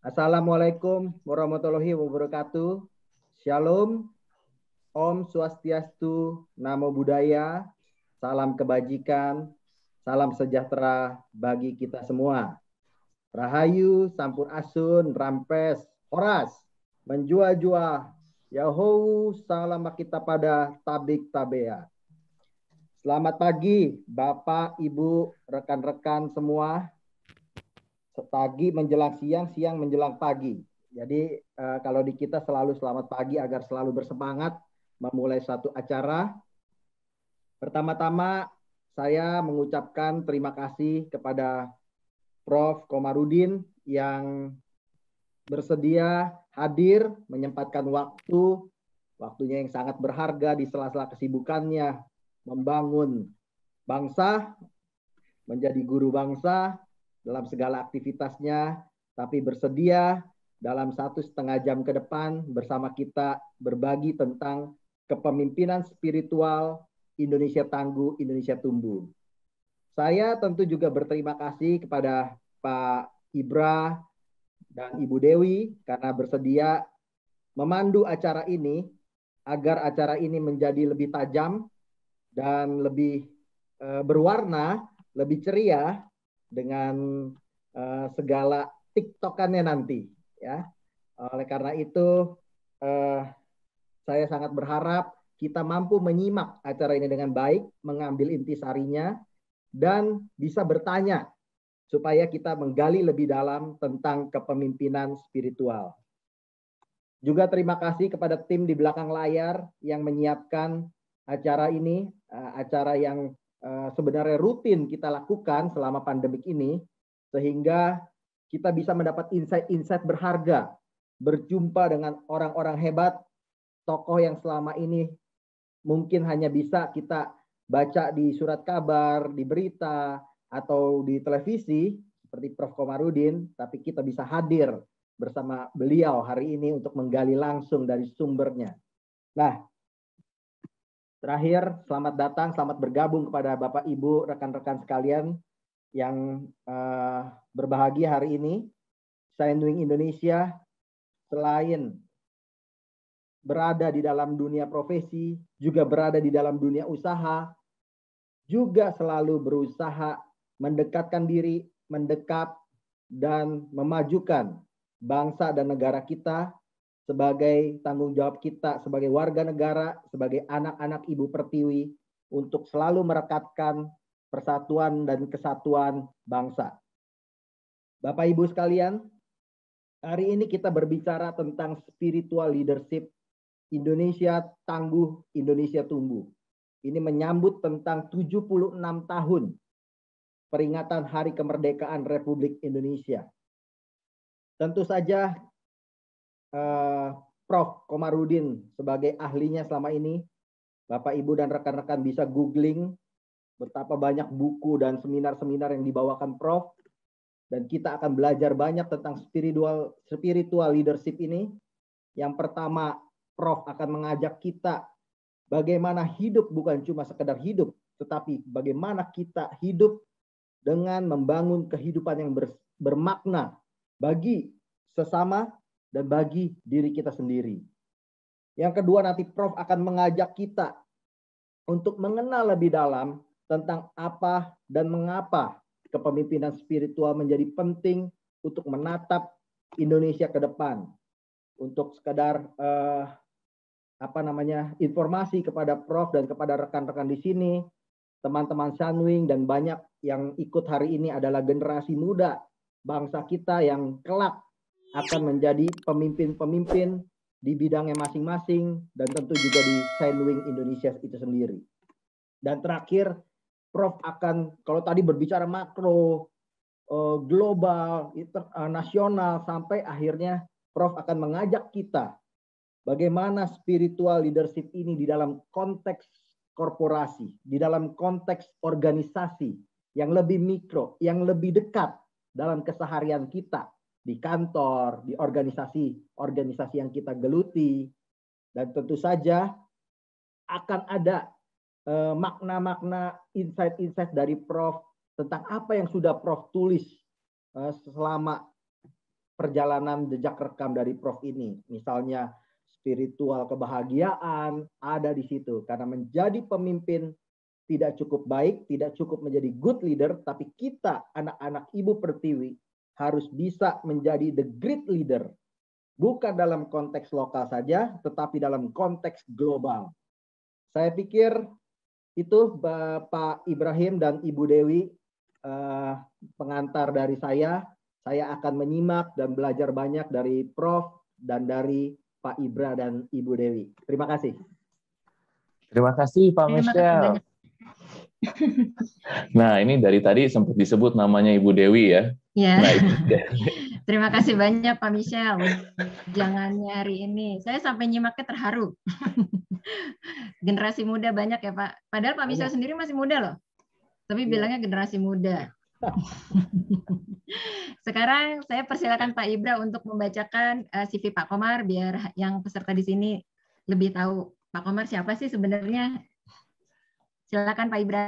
Assalamualaikum warahmatullahi wabarakatuh. Shalom, Om Swastiastu, Namo Buddhaya, salam kebajikan, salam sejahtera bagi kita semua. Rahayu, Sampurasun, Rampes, Horas, Menjua-jua, Yahoo, salam kita pada Tabik Tabea. Selamat pagi, Bapak, Ibu, rekan-rekan semua. Pagi menjelang siang, siang menjelang pagi. Jadi kalau di kita selalu selamat pagi agar selalu bersemangat memulai satu acara. Pertama-tama saya mengucapkan terima kasih kepada Prof. Komarudin yang bersedia hadir menyempatkan waktunya yang sangat berharga di sela-sela kesibukannya membangun bangsa, menjadi guru bangsa dalam segala aktivitasnya, tapi bersedia dalam 1,5 jam ke depan bersama kita berbagi tentang kepemimpinan spiritual Indonesia Tangguh, Indonesia Tumbuh. Saya tentu juga berterima kasih kepada Pak Ibra dan Ibu Dewi karena bersedia memandu acara ini agar acara ini menjadi lebih tajam dan lebih berwarna, lebih ceria dengan segala tiktokannya nanti, ya. Oleh karena itu, saya sangat berharap kita mampu menyimak acara ini dengan baik, mengambil intisarinya, dan bisa bertanya supaya kita menggali lebih dalam tentang kepemimpinan spiritual. Juga terima kasih kepada tim di belakang layar yang menyiapkan acara ini, acara yang sebenarnya rutin kita lakukan selama pandemik ini, sehingga kita bisa mendapat insight-insight berharga, berjumpa dengan orang-orang hebat, tokoh yang selama ini mungkin hanya bisa kita baca di surat kabar, di berita, atau di televisi, seperti Prof. Komarudin, tapi kita bisa hadir bersama beliau hari ini untuk menggali langsung dari sumbernya. Nah, terakhir, selamat datang, selamat bergabung kepada Bapak, Ibu, rekan-rekan sekalian yang berbahagia hari ini. Shinewing Indonesia selain berada di dalam dunia profesi, juga berada di dalam dunia usaha, juga selalu berusaha mendekatkan diri, mendekap, dan memajukan bangsa dan negara kita sebagai tanggung jawab kita sebagai warga negara, sebagai anak-anak Ibu Pertiwi untuk selalu merekatkan persatuan dan kesatuan bangsa. Bapak Ibu sekalian, hari ini kita berbicara tentang spiritual leadership Indonesia Tangguh, Indonesia Tumbuh. Ini menyambut tentang 76 tahun peringatan Hari Kemerdekaan Republik Indonesia. Tentu saja Prof. Komarudin sebagai ahlinya selama ini, Bapak, Ibu, dan rekan-rekan bisa googling betapa banyak buku dan seminar-seminar yang dibawakan Prof. Dan kita akan belajar banyak tentang spiritual leadership ini. Yang pertama, Prof. akan mengajak kita bagaimana hidup bukan cuma sekedar hidup, tetapi bagaimana kita hidup dengan membangun kehidupan yang bermakna bagi sesama dan bagi diri kita sendiri. Yang kedua, nanti Prof. akan mengajak kita untuk mengenal lebih dalam tentang apa dan mengapa kepemimpinan spiritual menjadi penting untuk menatap Indonesia ke depan. Untuk sekedar informasi kepada Prof. dan kepada rekan-rekan di sini, teman-teman Shinewing dan banyak yang ikut hari ini adalah generasi muda bangsa kita yang kelak akan menjadi pemimpin-pemimpin di bidangnya masing-masing dan tentu juga di Shinewing Indonesia itu sendiri. Dan terakhir, Prof. akan, kalau tadi berbicara makro, global, nasional, sampai akhirnya Prof. akan mengajak kita bagaimana spiritual leadership ini di dalam konteks korporasi, di dalam konteks organisasi yang lebih mikro, yang lebih dekat dalam keseharian kita di kantor, di organisasi yang kita geluti, dan tentu saja akan ada makna-makna, insight-insight dari Prof. tentang apa yang sudah Prof tulis selama perjalanan jejak rekam dari Prof ini. Misalnya spiritual kebahagiaan ada di situ. Karena menjadi pemimpin tidak cukup baik, tidak cukup menjadi good leader, tapi kita anak-anak Ibu Pertiwi harus bisa menjadi the great leader. Bukan dalam konteks lokal saja, tetapi dalam konteks global. Saya pikir itu Bapak Ibrahim dan Ibu Dewi pengantar dari saya. Saya akan menyimak dan belajar banyak dari Prof dan dari Pak Ibra dan Ibu Dewi. Terima kasih. Terima kasih Pak Terima kasih Michelle. banyak. Nah, ini dari tadi sempat disebut namanya Ibu Dewi ya. Ya. Nah, Terima kasih banyak Pak Michelle. Jangannya hari ini. Saya sampai nyimaknya terharu. Generasi muda banyak ya Pak. Padahal Pak Michelle sendiri masih muda loh. Tapi bilangnya generasi muda. Sekarang saya persilakan Pak Ibra untuk membacakan CV Pak Komar biar yang peserta di sini lebih tahu Pak Komar siapa sih sebenarnya. Silakan Pak Ibra.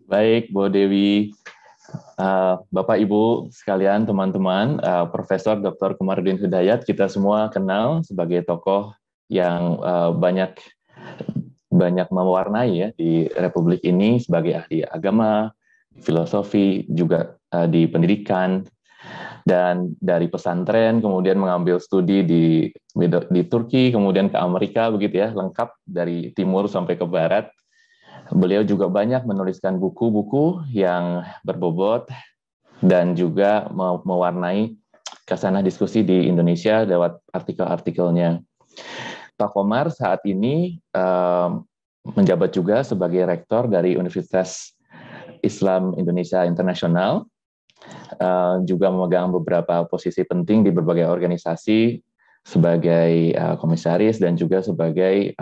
Baik, Bu Dewi. Bapak Ibu sekalian, teman-teman, Profesor Dr. Komarudin Hidayat kita semua kenal sebagai tokoh yang banyak mewarnai ya di Republik ini sebagai ahli agama, filosofi, juga di pendidikan, dan dari pesantren kemudian mengambil studi di Turki, kemudian ke Amerika begitu ya, lengkap dari timur sampai ke barat. Beliau juga banyak menuliskan buku-buku yang berbobot dan juga mewarnai kasanah diskusi di Indonesia lewat artikel-artikelnya. Pak Komar saat ini menjabat juga sebagai rektor dari Universitas Islam Indonesia Internasional, juga memegang beberapa posisi penting di berbagai organisasi sebagai komisaris dan juga sebagai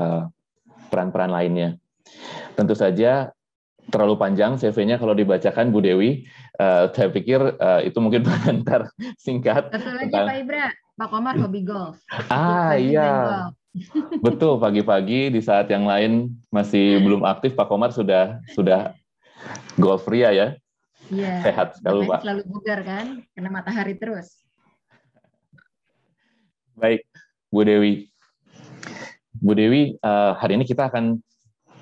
peran-peran lainnya. Tentu saja terlalu panjang CV-nya kalau dibacakan Bu Dewi. Saya pikir itu mungkin pengantar singkat. Satu lagi Pak Ibra, Pak Komar hobi golf. Iya, betul. Pagi-pagi di saat yang lain masih belum aktif, Pak Komar sudah golf ria ya. Iya. Sehat sekali Pak. Selalu bugar kan, kena matahari terus. Baik, Bu Dewi. Bu Dewi, hari ini kita akan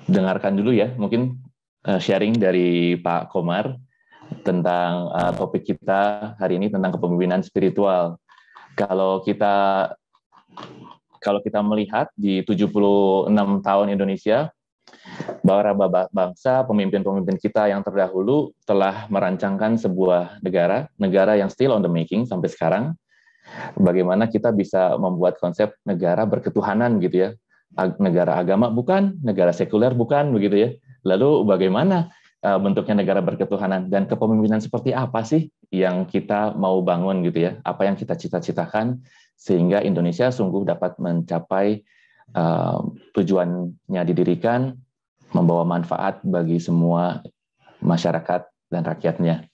dengarkan dulu ya, mungkin sharing dari Pak Komar tentang topik kita hari ini tentang kepemimpinan spiritual. Kalau kita melihat di 76 tahun Indonesia, para bangsa, pemimpin-pemimpin kita yang terdahulu telah merancangkan sebuah negara yang still on the making sampai sekarang. Bagaimana kita bisa membuat konsep negara berketuhanan gitu ya. Negara agama bukan, negara sekuler bukan, begitu ya. Lalu bagaimana bentuknya negara berketuhanan dan kepemimpinan seperti apa sih yang kita mau bangun gitu ya? Apa yang kita cita-citakan sehingga Indonesia sungguh dapat mencapai tujuannya didirikan, membawa manfaat bagi semua masyarakat dan rakyatnya.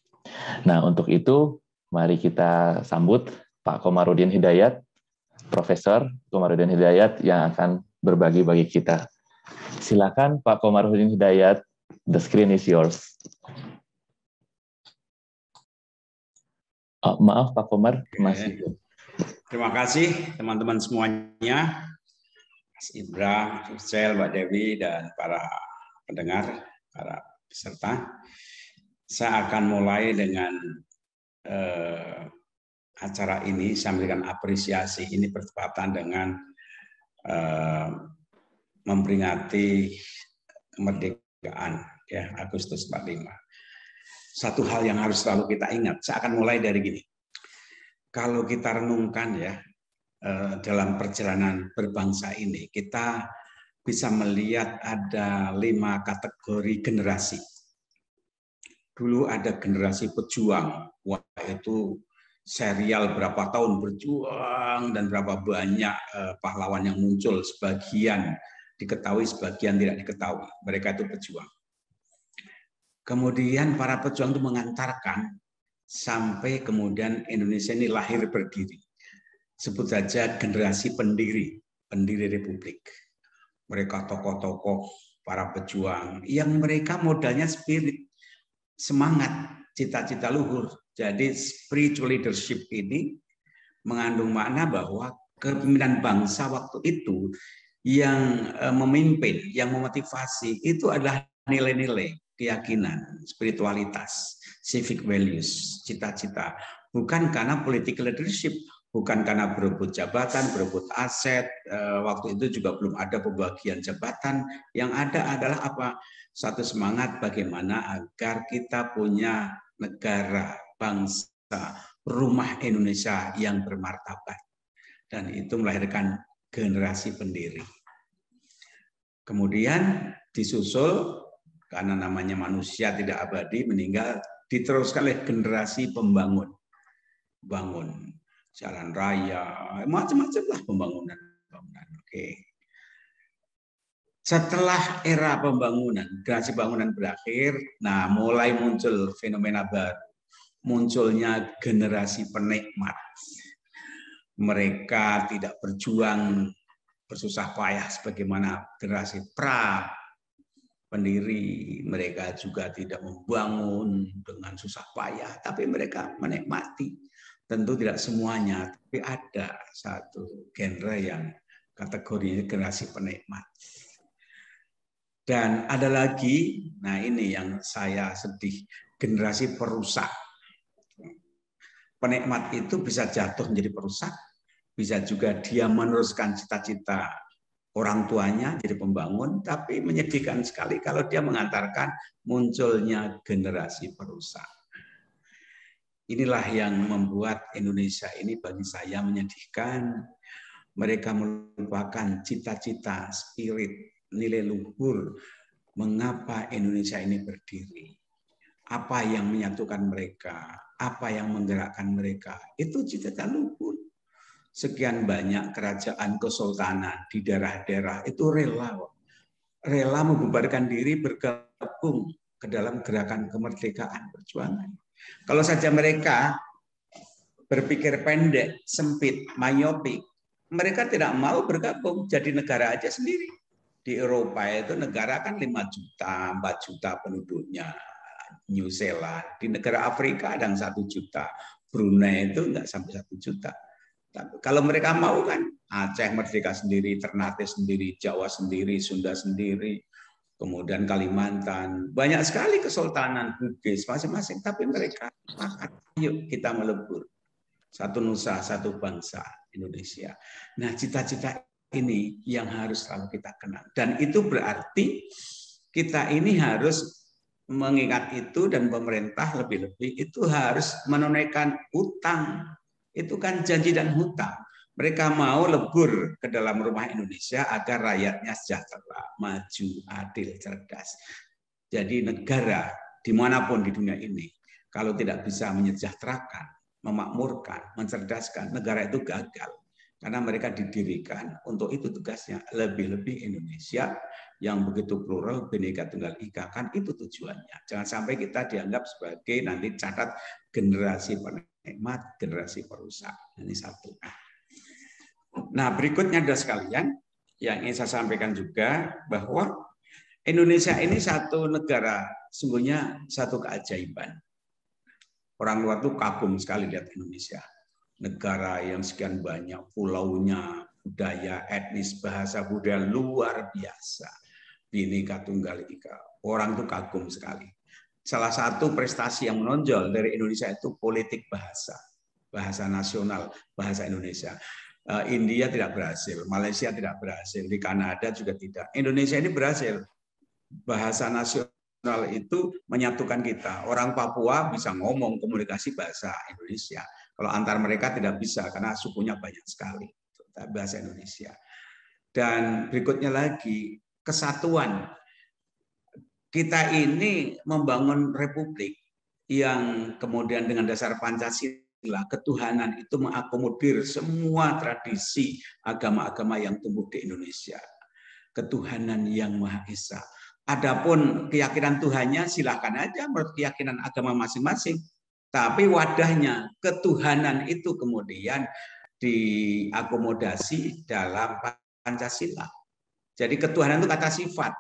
Nah, untuk itu mari kita sambut Pak Komarudin Hidayat, Profesor Komarudin Hidayat yang akan berbagi bagi kita. Silakan Pak Komarudin Hidayat, the screen is yours. Maaf Pak Komar, masih. Terima kasih teman-teman semuanya, Mas Ibra, Michelle, Mbak Dewi, dan para pendengar, para peserta. Saya akan mulai dengan acara ini, saya memberikan apresiasi. Ini bertepatan dengan memperingati kemerdekaan ya, Agustus 45. Satu hal yang harus selalu kita ingat, saya akan mulai dari gini. Kalau kita renungkan ya, dalam perjalanan berbangsa ini, kita bisa melihat ada 5 kategori generasi. Dulu ada generasi pejuang, wah itu serial berapa tahun berjuang dan berapa banyak pahlawan yang muncul, sebagian diketahui, sebagian tidak diketahui. Mereka itu pejuang. Kemudian para pejuang itu mengantarkan sampai kemudian Indonesia ini lahir berdiri. Sebut saja generasi pendiri Republik. Mereka tokoh-tokoh, para pejuang yang mereka modalnya spirit, semangat, cita-cita luhur. Jadi spiritual leadership ini mengandung makna bahwa kepemimpinan bangsa waktu itu yang memimpin, yang memotivasi itu adalah nilai-nilai, keyakinan, spiritualitas, civic values, cita-cita. Bukan karena political leadership, bukan karena berebut jabatan, berebut aset. Waktu itu juga belum ada pembagian jabatan. Yang ada adalah apa? Satu semangat bagaimana agar kita punya negara, bangsa, rumah Indonesia yang bermartabat. Dan itu melahirkan generasi pendiri. Kemudian disusul, karena namanya manusia tidak abadi, meninggal, diteruskan oleh generasi pembangun. Bangun jalan raya, macam-macam lah pembangunan. Oke. Setelah era pembangunan, generasi bangunan berakhir, nah mulai muncul fenomena baru. Munculnya generasi penikmat. Mereka tidak berjuang bersusah payah sebagaimana generasi pra pendiri. Mereka juga tidak membangun dengan susah payah, tapi mereka menikmati. Tentu tidak semuanya, tapi ada satu genre yang kategorinya generasi penikmat. Dan ada lagi, nah ini yang saya sedih, generasi perusak. Penikmat itu bisa jatuh menjadi perusak, bisa juga dia meneruskan cita-cita orang tuanya jadi pembangun, tapi menyedihkan sekali kalau dia mengantarkan munculnya generasi perusak. Inilah yang membuat Indonesia ini bagi saya menyedihkan. Mereka melupakan cita-cita, spirit, nilai luhur, mengapa Indonesia ini berdiri. Apa yang menyatukan mereka, apa yang menggerakkan mereka, itu cita-cita luhur. Sekian banyak kerajaan kesultanan di daerah-daerah itu rela membubarkan diri bergabung ke dalam gerakan kemerdekaan perjuangan. Kalau saja mereka berpikir pendek, sempit, myopik, mereka tidak mau bergabung jadi negara aja sendiri. Di Eropa itu negara kan 5 juta, 4 juta penduduknya. New Zealand, di negara Afrika ada 1 juta. Brunei itu enggak sampai 1 juta. Tapi kalau mereka mau kan, Aceh merdeka sendiri, Ternate sendiri, Jawa sendiri, Sunda sendiri, kemudian Kalimantan, banyak sekali kesultanan Bugis masing-masing, tapi mereka sepakat, yuk kita melebur. Satu nusa, satu bangsa Indonesia. Nah, cita-cita ini yang harus selalu kita kenal. Dan itu berarti kita ini harus mengingat itu, dan pemerintah lebih-lebih itu harus menunaikan hutang. Itu kan janji dan hutang. Mereka mau lebur ke dalam rumah Indonesia agar rakyatnya sejahtera, maju, adil, cerdas. Jadi negara dimanapun di dunia ini, kalau tidak bisa menyejahterakan, memakmurkan, mencerdaskan, negara itu gagal. Karena mereka didirikan untuk itu tugasnya. Lebih-lebih Indonesia yang begitu plural, Bhinneka Tunggal Ika, kan itu tujuannya. Jangan sampai kita dianggap sebagai nanti catat generasi penikmat, generasi perusak. Ini satu. Nah, berikutnya adalah sekalian yang ingin saya sampaikan juga bahwa Indonesia ini satu negara, sungguhnya satu keajaiban. Orang luar tuh kagum sekali lihat Indonesia. Negara yang sekian banyak pulaunya, budaya, etnis, bahasa, budaya luar biasa. Bhinneka Tunggal Ika. Orang tuh kagum sekali. Salah satu prestasi yang menonjol dari Indonesia itu politik bahasa. Bahasa nasional, bahasa Indonesia. India tidak berhasil, Malaysia tidak berhasil, di Kanada juga tidak. Indonesia ini berhasil. Bahasa nasional itu menyatukan kita. Orang Papua bisa ngomong komunikasi bahasa Indonesia. Kalau antar mereka tidak bisa karena sukunya banyak sekali. Bahasa Indonesia. Dan berikutnya lagi, kesatuan. Kita ini membangun republik yang kemudian dengan dasar Pancasila, ketuhanan itu mengakomodir semua tradisi agama-agama yang tumbuh di Indonesia. Ketuhanan yang Maha Esa. Adapun keyakinan Tuhannya silakan aja menurut keyakinan agama masing-masing. Tapi wadahnya ketuhanan itu kemudian diakomodasi dalam Pancasila. Jadi ketuhanan itu kata sifat.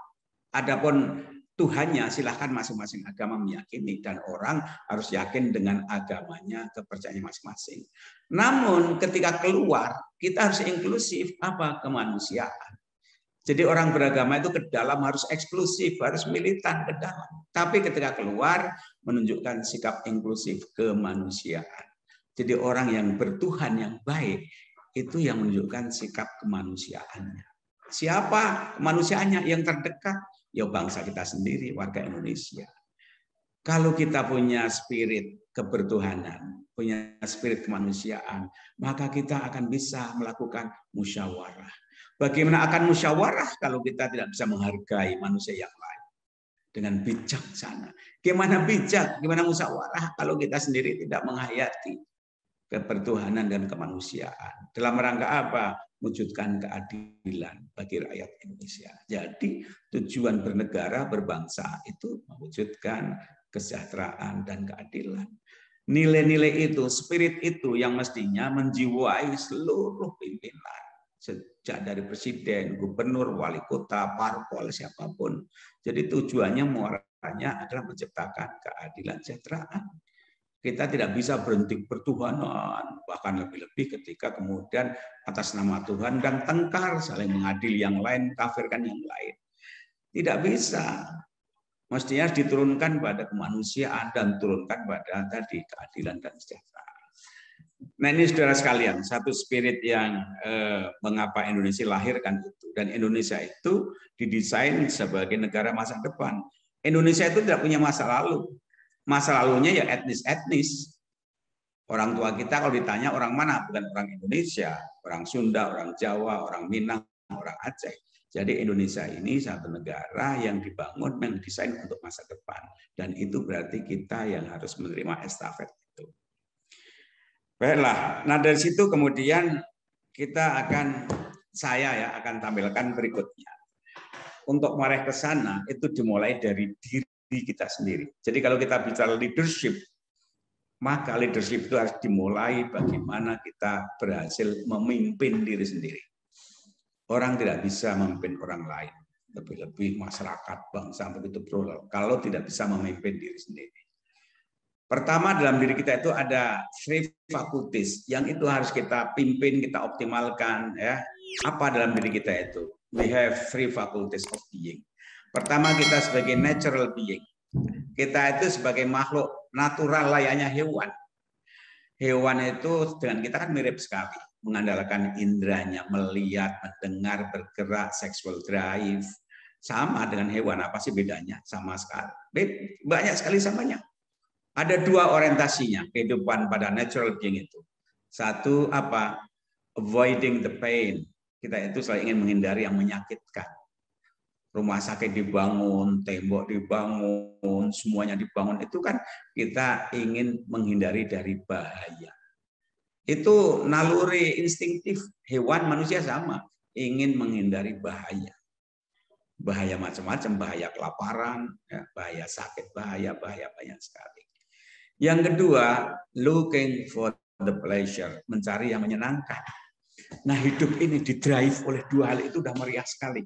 Adapun Tuhannya silahkan masing-masing agama meyakini, dan orang harus yakin dengan agamanya, kepercayaannya masing-masing. Namun ketika keluar, kita harus inklusif, apa? Kemanusiaan. Jadi orang beragama itu ke dalam harus eksklusif, harus militan ke dalam. Tapi ketika keluar, menunjukkan sikap inklusif kemanusiaan. Jadi orang yang bertuhan yang baik, itu yang menunjukkan sikap kemanusiaannya. Siapa kemanusiaannya? Yang terdekat, ya bangsa kita sendiri, warga Indonesia. Kalau kita punya spirit kebertuhanan, punya spirit kemanusiaan, maka kita akan bisa melakukan musyawarah. Bagaimana akan musyawarah kalau kita tidak bisa menghargai manusia yang lain dengan bijaksana? Gimana bijak, gimana musyawarah kalau kita sendiri tidak menghayati kebertuhanan dan kemanusiaan? Dalam rangka apa? Wujudkan keadilan bagi rakyat Indonesia. Jadi tujuan bernegara, berbangsa itu mewujudkan kesejahteraan dan keadilan. Nilai-nilai itu, spirit itu yang mestinya menjiwai seluruh pimpinan. Sejak dari presiden, gubernur, wali kota, parpol, siapapun. Jadi tujuannya, muaranya adalah menciptakan keadilan kesejahteraan. Kita tidak bisa berhenti bertuhanan, bahkan lebih-lebih ketika kemudian atas nama Tuhan dan tengkar, saling mengadili yang lain, kafirkan yang lain. Tidak bisa. Mestinya diturunkan pada kemanusiaan dan turunkan pada tadi keadilan dan kesejahteraan. Nah ini saudara sekalian, satu spirit yang mengapa Indonesia lahirkan itu. Dan Indonesia itu didesain sebagai negara masa depan. Indonesia itu tidak punya masa lalu. Masa lalunya ya etnis-etnis. Orang tua kita kalau ditanya orang mana, bukan orang Indonesia, orang Sunda, orang Jawa, orang Minang, orang Aceh. Jadi Indonesia ini satu negara yang dibangun, yang didesain untuk masa depan. Dan itu berarti kita yang harus menerima estafet itu. Baiklah, nah dari situ kemudian saya akan tampilkan berikutnya. Untuk meraih ke sana itu dimulai dari diri kita sendiri. Jadi kalau kita bicara leadership, maka leadership itu harus dimulai bagaimana kita berhasil memimpin diri sendiri. Orang tidak bisa memimpin orang lain, lebih-lebih masyarakat, bangsa begitu plural, kalau tidak bisa memimpin diri sendiri. Pertama, dalam diri kita itu ada three faculties yang itu harus kita pimpin, kita optimalkan. Ya, apa dalam diri kita itu? We have three faculties of being. Pertama, kita sebagai natural being. Kita itu sebagai makhluk natural layaknya hewan. Hewan itu dengan kita kan mirip sekali. Mengandalkan indranya, melihat, mendengar, bergerak, sexual drive. Sama dengan hewan, apa sih bedanya? Sama sekali. Banyak sekali samanya. Ada dua orientasinya kehidupan pada natural being itu. Satu apa? Avoiding the pain. Kita itu selalu ingin menghindari yang menyakitkan. Rumah sakit dibangun, tembok dibangun, semuanya dibangun. Itu kan kita ingin menghindari dari bahaya. Itu naluri instingtif. Hewan, manusia sama. Ingin menghindari bahaya. Bahaya macam-macam, bahaya kelaparan, bahaya sakit, bahaya banyak sekali. Yang kedua, looking for the pleasure, mencari yang menyenangkan. Nah, hidup ini didrive oleh dua hal itu udah meriah sekali.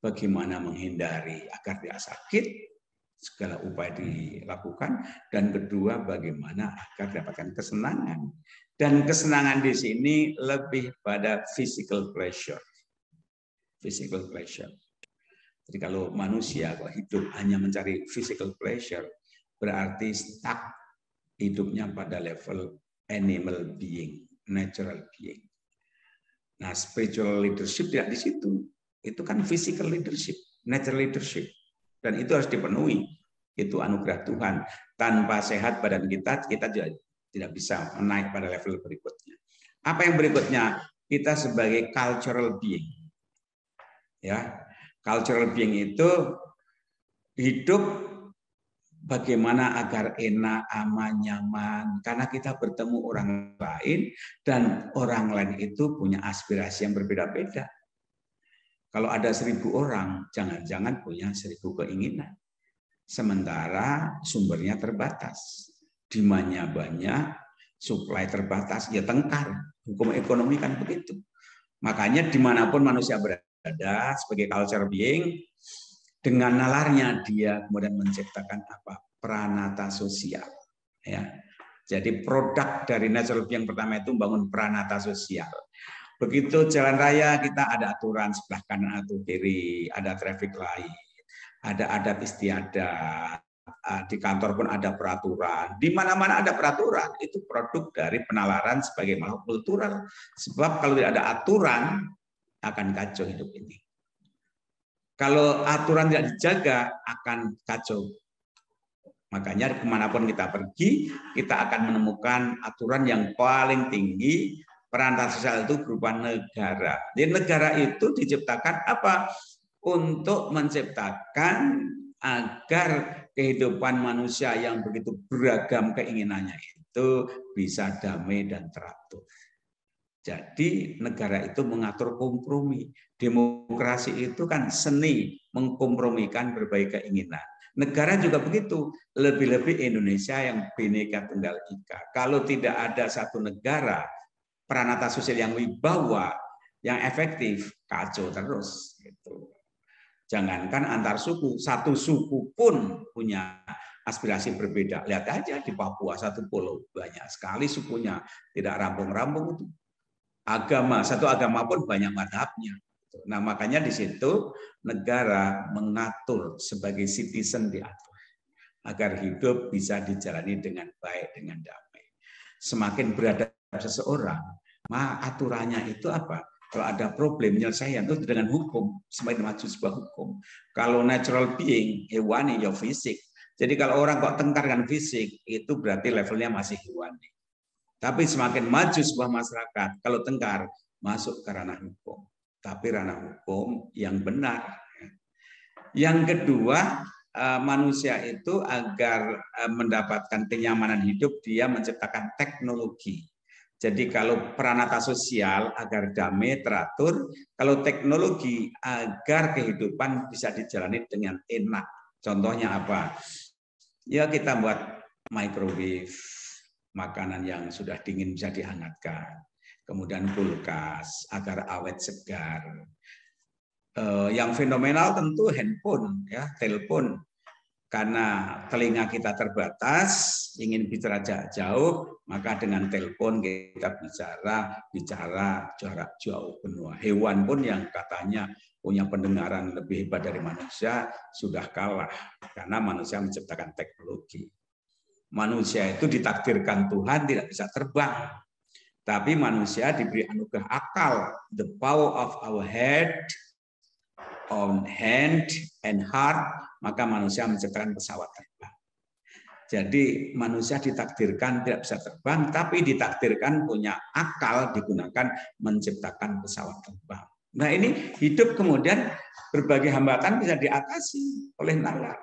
Bagaimana menghindari agar tidak sakit, segala upaya dilakukan. Dan kedua, bagaimana agar dapatkan kesenangan. Dan kesenangan di sini lebih pada physical pleasure. Physical pleasure. Jadi kalau manusia kalau hidup hanya mencari physical pleasure, berarti stuck hidupnya pada level animal being, natural being. Nah, spiritual leadership tidak di situ. Itu kan physical leadership, natural leadership. Dan itu harus dipenuhi. Itu anugerah Tuhan. Tanpa sehat badan kita tidak bisa naik pada level berikutnya. Apa yang berikutnya? Kita sebagai cultural being. Ya, cultural being itu hidup bagaimana agar enak, aman, nyaman. Karena kita bertemu orang lain dan orang lain itu punya aspirasi yang berbeda-beda. Kalau ada 1000 orang, jangan-jangan punya 1000 keinginan. Sementara sumbernya terbatas. Demand-nya banyak, supply terbatas, ya tengkar. Hukum ekonomi kan begitu. Makanya dimanapun manusia berada sebagai culture being, Dengan nalarnya dia kemudian menciptakan apa? Pranata sosial. Ya. Jadi produk dari natural yang pertama itu membangun pranata sosial. Begitu jalan raya kita ada aturan sebelah kanan atau kiri, ada traffic light, ada adat istiadat, di kantor pun ada peraturan, di mana-mana ada peraturan. Itu produk dari penalaran sebagai makhluk kultural. Sebab kalau tidak ada aturan akan kacau hidup ini. Kalau aturan tidak dijaga akan kacau. Makanya kemanapun kita pergi, kita akan menemukan aturan yang paling tinggi. Pranata sosial itu berupa negara. Jadi negara itu diciptakan apa? Untuk menciptakan agar kehidupan manusia yang begitu beragam keinginannya itu bisa damai dan teratur. Jadi negara itu mengatur kompromi. Demokrasi itu kan seni mengkompromikan berbagai keinginan. Negara juga begitu, lebih-lebih Indonesia yang Bhinneka Tunggal Ika. Kalau tidak ada satu negara, pranata sosial yang wibawa, yang efektif, kacau terus. Gitu. Jangankan antar suku, satu suku pun punya aspirasi berbeda. Lihat aja di Papua, satu pulau, banyak sekali sukunya, tidak rampung-rampung itu. Agama, satu agama pun banyak madhabnya. Nah, makanya di situ negara mengatur sebagai citizen diatur agar hidup bisa dijalani dengan baik, dengan damai. Semakin beradab seseorang, maka aturannya itu apa? Kalau ada problem penyelesaian itu dengan hukum, semakin maju sebuah hukum. Kalau natural being, hewani, ya fisik. Jadi kalau orang kok tengkar dengan fisik, itu berarti levelnya masih hewani. Tapi semakin maju sebuah masyarakat, kalau tengkar, masuk ke ranah hukum. Tapi ranah hukum yang benar. Yang kedua, manusia itu agar mendapatkan kenyamanan hidup, dia menciptakan teknologi. Jadi kalau pranata sosial agar damai, teratur, kalau teknologi agar kehidupan bisa dijalani dengan enak. Contohnya apa? Ya kita buat microwave, makanan yang sudah dingin bisa dihangatkan. Kemudian kulkas agar awet segar. Yang fenomenal tentu handphone, ya, telepon. Karena telinga kita terbatas, ingin bicara jauh, maka dengan telepon kita bicara jarak jauh benua. Hewan pun yang katanya punya pendengaran lebih hebat dari manusia sudah kalah karena manusia menciptakan teknologi. Manusia itu ditakdirkan Tuhan tidak bisa terbang. Tapi manusia diberi anugerah akal, the power of our head, on hand and heart, maka manusia menciptakan pesawat terbang. Jadi manusia ditakdirkan tidak bisa terbang, tapi ditakdirkan punya akal digunakan menciptakan pesawat terbang. Nah ini hidup kemudian berbagai hambatan bisa diatasi oleh nalar.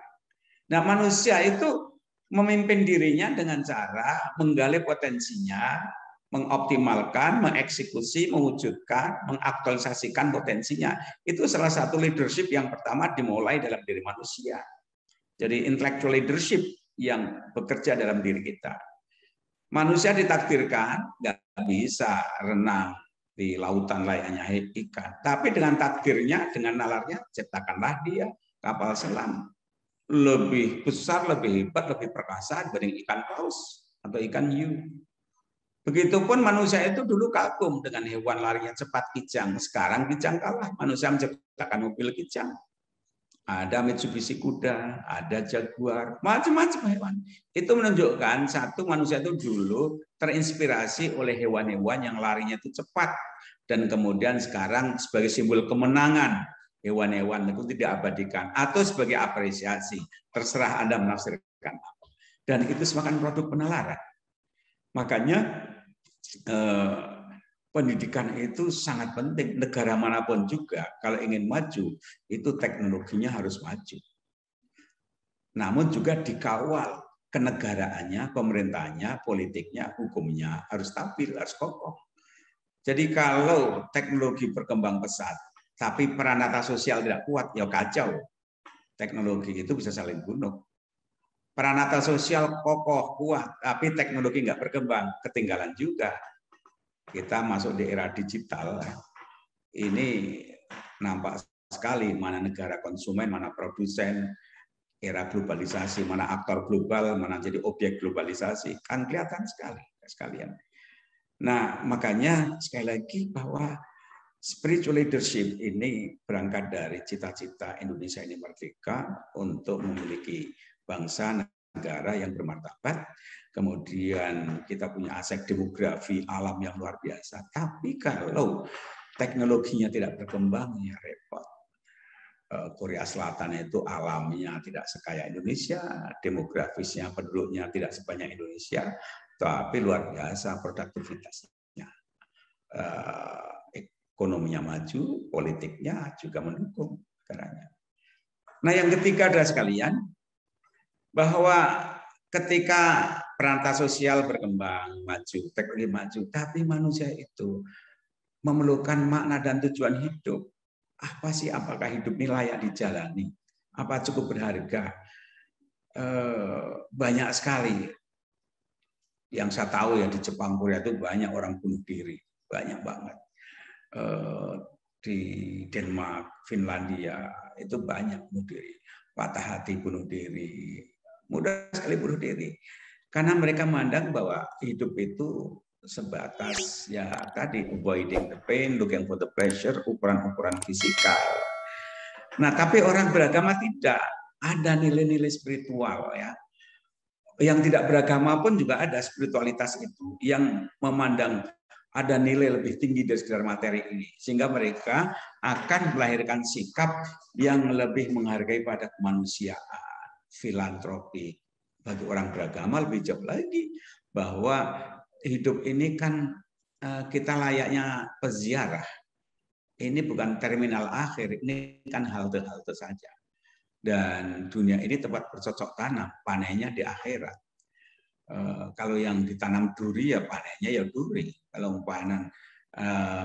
Nah manusia itu memimpin dirinya dengan cara menggali potensinya, mengoptimalkan, mengeksekusi, mewujudkan, mengaktualisasikan potensinya. Itu salah satu leadership yang pertama dimulai dalam diri manusia. Jadi intellectual leadership yang bekerja dalam diri kita. Manusia ditakdirkan nggak bisa renang di lautan layaknya ikan. Tapi dengan takdirnya, dengan nalarnya, ciptakanlah dia kapal selam. Lebih besar, lebih hebat, lebih perkasa dibanding ikan paus atau ikan hiu. Begitupun manusia itu dulu kagum dengan hewan larinya cepat kijang. Sekarang kijang kalah. Manusia menciptakan mobil kijang. Ada Mitsubishi kuda, ada Jaguar, macam-macam hewan. Itu menunjukkan satu manusia itu dulu terinspirasi oleh hewan-hewan yang larinya itu cepat. Dan kemudian sekarang sebagai simbol kemenangan, hewan-hewan itu tidak abadikan. Atau sebagai apresiasi. Terserah Anda menafsirkan apa. Dan itu sebagai produk penalaran. Makanya pendidikan itu sangat penting. Negara manapun juga kalau ingin maju itu teknologinya harus maju. Namun juga dikawal kenegaraannya, pemerintahnya, politiknya, hukumnya harus stabil, harus kokoh. Jadi kalau teknologi berkembang pesat, tapi pranata sosial tidak kuat, ya kacau. Teknologi itu bisa saling bunuh. Pranata sosial kokoh, kuat, tapi teknologi nggak berkembang, ketinggalan juga. Kita masuk di era digital, ini nampak sekali mana negara konsumen, mana produsen, era globalisasi, mana aktor global, mana jadi objek globalisasi. Kan kelihatan sekali sekalian. Nah, makanya sekali lagi bahwa spiritual leadership ini berangkat dari cita-cita Indonesia ini merdeka untuk memiliki bangsa negara yang bermartabat. Kemudian kita punya aset demografi alam yang luar biasa. Tapi kalau teknologinya tidak berkembang, ya repot. Korea Selatan itu alamnya tidak sekaya Indonesia, demografisnya penduduknya tidak sebanyak Indonesia, tapi luar biasa produktivitasnya. Ekonominya maju, politiknya juga mendukung negaranya. Nah, yang ketiga adalah sekalian, bahwa ketika perantara sosial berkembang, maju, teknologi maju, tapi manusia itu memerlukan makna dan tujuan hidup. Apa sih, apakah hidup ini layak dijalani? Apa cukup berharga? Banyak sekali. Yang saya tahu ya di Jepang, Korea itu banyak orang bunuh diri. Banyak banget. Di Denmark, Finlandia, itu banyak bunuh diri. Patah hati bunuh diri. Mudah sekali bunuh diri. Karena mereka memandang bahwa hidup itu sebatas ya tadi avoiding the pain, looking for the pleasure, ukuran-ukuran fisikal. Nah, tapi orang beragama tidak, ada nilai-nilai spiritual ya. Yang tidak beragama pun juga ada spiritualitas itu yang memandang ada nilai lebih tinggi dari sekedar materi ini, sehingga mereka akan melahirkan sikap yang lebih menghargai pada kemanusiaan, filantropi. Bagi orang beragama lebih jauh lagi bahwa hidup ini kan kita layaknya peziarah. Ini bukan terminal akhir, ini kan halte-halte saja. Dan dunia ini tempat bercocok tanam, panennya di akhirat. Kalau yang ditanam duri ya panennya ya duri. Kalau panen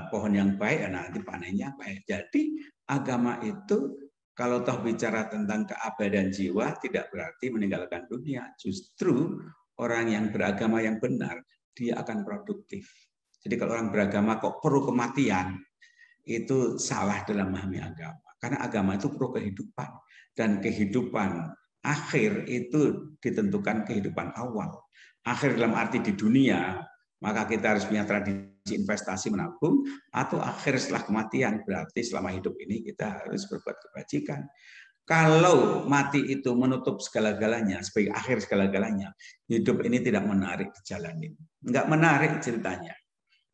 pohon yang baik ya nanti panennya baik. Jadi agama itu kalau toh bicara tentang keabadian jiwa tidak berarti meninggalkan dunia. Justru orang yang beragama yang benar dia akan produktif. Jadi kalau orang beragama kok perlu kematian, itu salah dalam memahami agama. Karena agama itu perlu kehidupan. Dan kehidupan akhir itu ditentukan kehidupan awal. Akhir dalam arti di dunia, maka kita harus punya tradisi investasi menabung, atau akhir setelah kematian, berarti selama hidup ini kita harus berbuat kebajikan. Kalau mati itu menutup segala-galanya, sebagai akhir segala-galanya, hidup ini tidak menarik dijalanin. Enggak menarik ceritanya.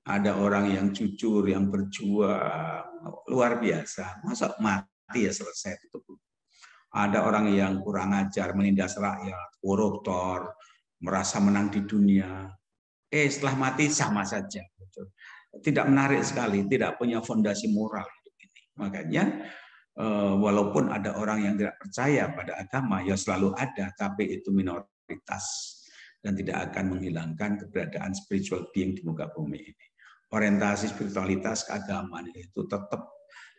Ada orang yang jujur, yang berjuang, luar biasa. Masa mati ya selesai itu. Ada orang yang kurang ajar, menindas rakyat, koruptor, merasa menang di dunia. Setelah mati sama saja. Tidak menarik sekali, tidak punya fondasi moral hidup ini. Makanya walaupun ada orang yang tidak percaya pada agama, ya selalu ada, tapi itu minoritas dan tidak akan menghilangkan keberadaan spiritual being di muka bumi ini. Orientasi spiritualitas keagamaan itu tetap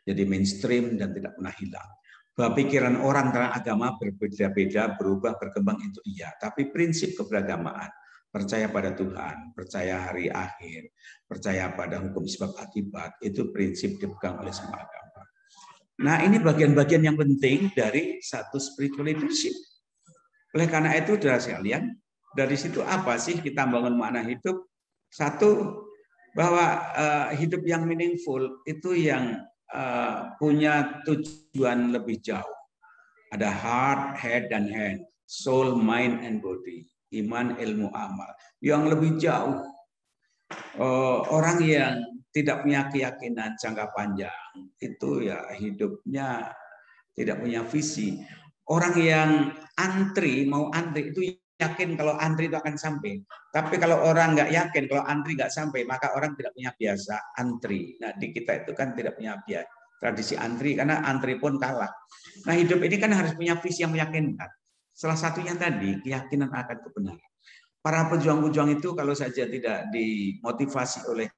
jadi mainstream dan tidak pernah hilang. Bahwa pikiran orang tentang agama berbeda-beda, berubah, berkembang itu iya, tapi prinsip keberagamaan, percaya pada Tuhan, percaya hari akhir, percaya pada hukum sebab akibat, itu prinsip dipegang oleh semua agama. Nah, ini bagian-bagian yang penting dari satu spiritual leadership. Oleh karena itu, saudara sekalian, dari situ apa sih kita bangun makna hidup? Satu, bahwa hidup yang meaningful itu yang punya tujuan lebih jauh. Ada heart, head, dan hand. Soul, mind, and body. Iman, ilmu, amal. Yang lebih jauh. Orang yang tidak punya keyakinan jangka panjang, itu ya hidupnya tidak punya visi. Orang yang antri, mau antri, itu yakin kalau antri itu akan sampai. Tapi kalau orang nggak yakin kalau antri nggak sampai, maka orang tidak punya biasa antri. Nah, di kita itu kan tidak punya biasa tradisi antri, karena antri pun kalah. Nah, hidup ini kan harus punya visi yang meyakinkan. Salah satunya tadi, keyakinan akan kebenaran. Para pejuang-pejuang itu kalau saja tidak dimotivasi oleh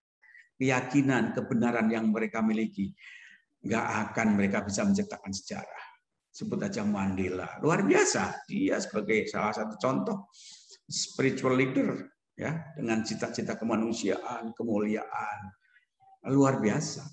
keyakinan, kebenaran yang mereka miliki, nggak akan mereka bisa menciptakan sejarah. Sebut aja Mandela, luar biasa. Dia sebagai salah satu contoh spiritual leader, ya, dengan cita-cita kemanusiaan, kemuliaan, luar biasa.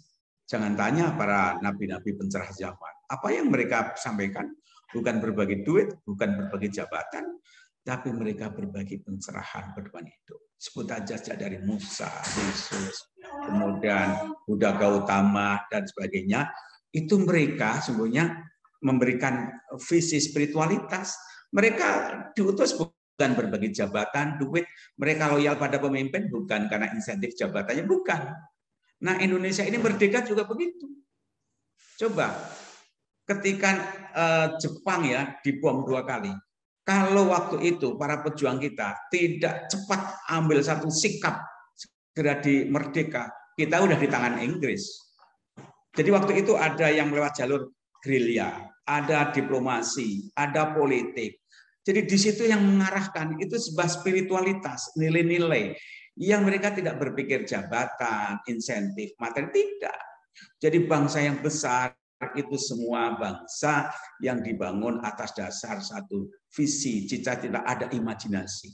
Jangan tanya para nabi-nabi pencerah zaman. Apa yang mereka sampaikan? Bukan berbagi duit, bukan berbagi jabatan, tapi mereka berbagi pencerahan berdepan hidup. Sebut aja dari Musa, Yesus, kemudian Buddha Gautama, dan sebagainya. Itu mereka sesungguhnya memberikan visi spiritualitas. Mereka diutus bukan berbagi jabatan, duit. Mereka loyal pada pemimpin bukan karena insentif jabatannya, bukan. Nah, Indonesia ini merdeka juga begitu. Coba, ketika Jepang ya dibom 2 kali. Kalau waktu itu para pejuang kita tidak cepat ambil satu sikap segera di merdeka, kita udah di tangan Inggris. Jadi waktu itu ada yang lewat jalur gerilya, ada diplomasi, ada politik. Jadi di situ yang mengarahkan itu sebuah spiritualitas, nilai-nilai yang mereka tidak berpikir jabatan, insentif, materi, tidak. Jadi bangsa yang besar itu semua bangsa yang dibangun atas dasar satu visi, cita-cita, ada imajinasi.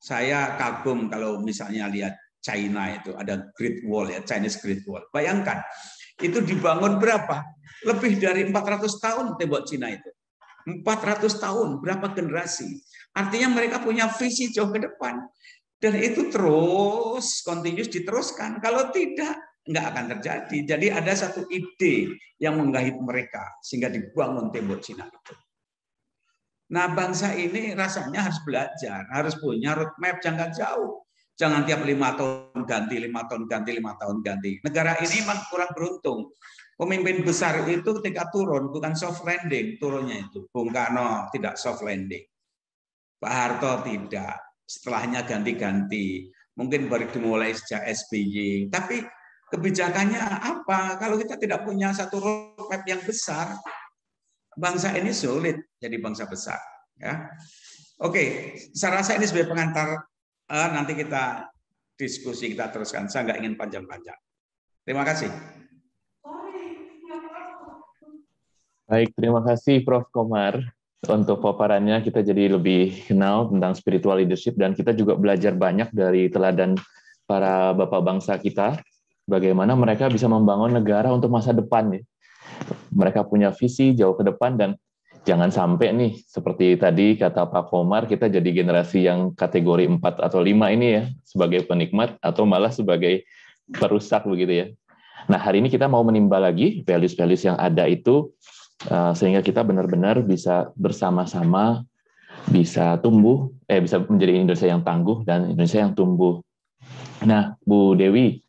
Saya kagum kalau misalnya lihat China itu ada Great Wall ya, Chinese Great Wall. Bayangkan, itu dibangun berapa? Lebih dari 400 tahun tembok Cina itu. 400 tahun, berapa generasi? Artinya mereka punya visi jauh ke depan. Dan itu terus, continuous diteruskan. Kalau tidak, nggak akan terjadi. Jadi ada satu ide yang menggait mereka sehingga dibangun tembok Cina itu. Nah, bangsa ini rasanya harus belajar, harus punya roadmap jangka jauh. Jangan tiap 5 tahun ganti, 5 tahun ganti, 5 tahun ganti. Negara ini memang kurang beruntung. Pemimpin besar itu ketika turun bukan soft landing, turunnya itu. Bung Karno tidak soft landing. Pak Harto tidak. Setelahnya ganti-ganti. Mungkin baru dimulai sejak SBY. Tapi kebijakannya apa? Kalau kita tidak punya satu roadmap yang besar, bangsa ini sulit jadi bangsa besar. Ya, oke. Saya rasa ini sebagai pengantar. Nanti kita diskusi, kita teruskan. Saya nggak ingin panjang-panjang. Terima kasih. Baik, terima kasih Prof. Komar. Untuk paparannya kita jadi lebih kenal tentang spiritual leadership dan kita juga belajar banyak dari teladan para bapak bangsa kita. Bagaimana mereka bisa membangun negara untuk masa depan. Ya. Mereka punya visi jauh ke depan dan jangan sampai nih, seperti tadi kata Pak Komar, kita jadi generasi yang kategori 4 atau 5 ini ya, sebagai penikmat atau malah sebagai perusak begitu ya. Nah, hari ini kita mau menimba lagi values-values yang ada itu, sehingga kita benar-benar bisa bersama-sama, bisa tumbuh, bisa menjadi Indonesia yang tangguh dan Indonesia yang tumbuh. Nah, Bu Dewi,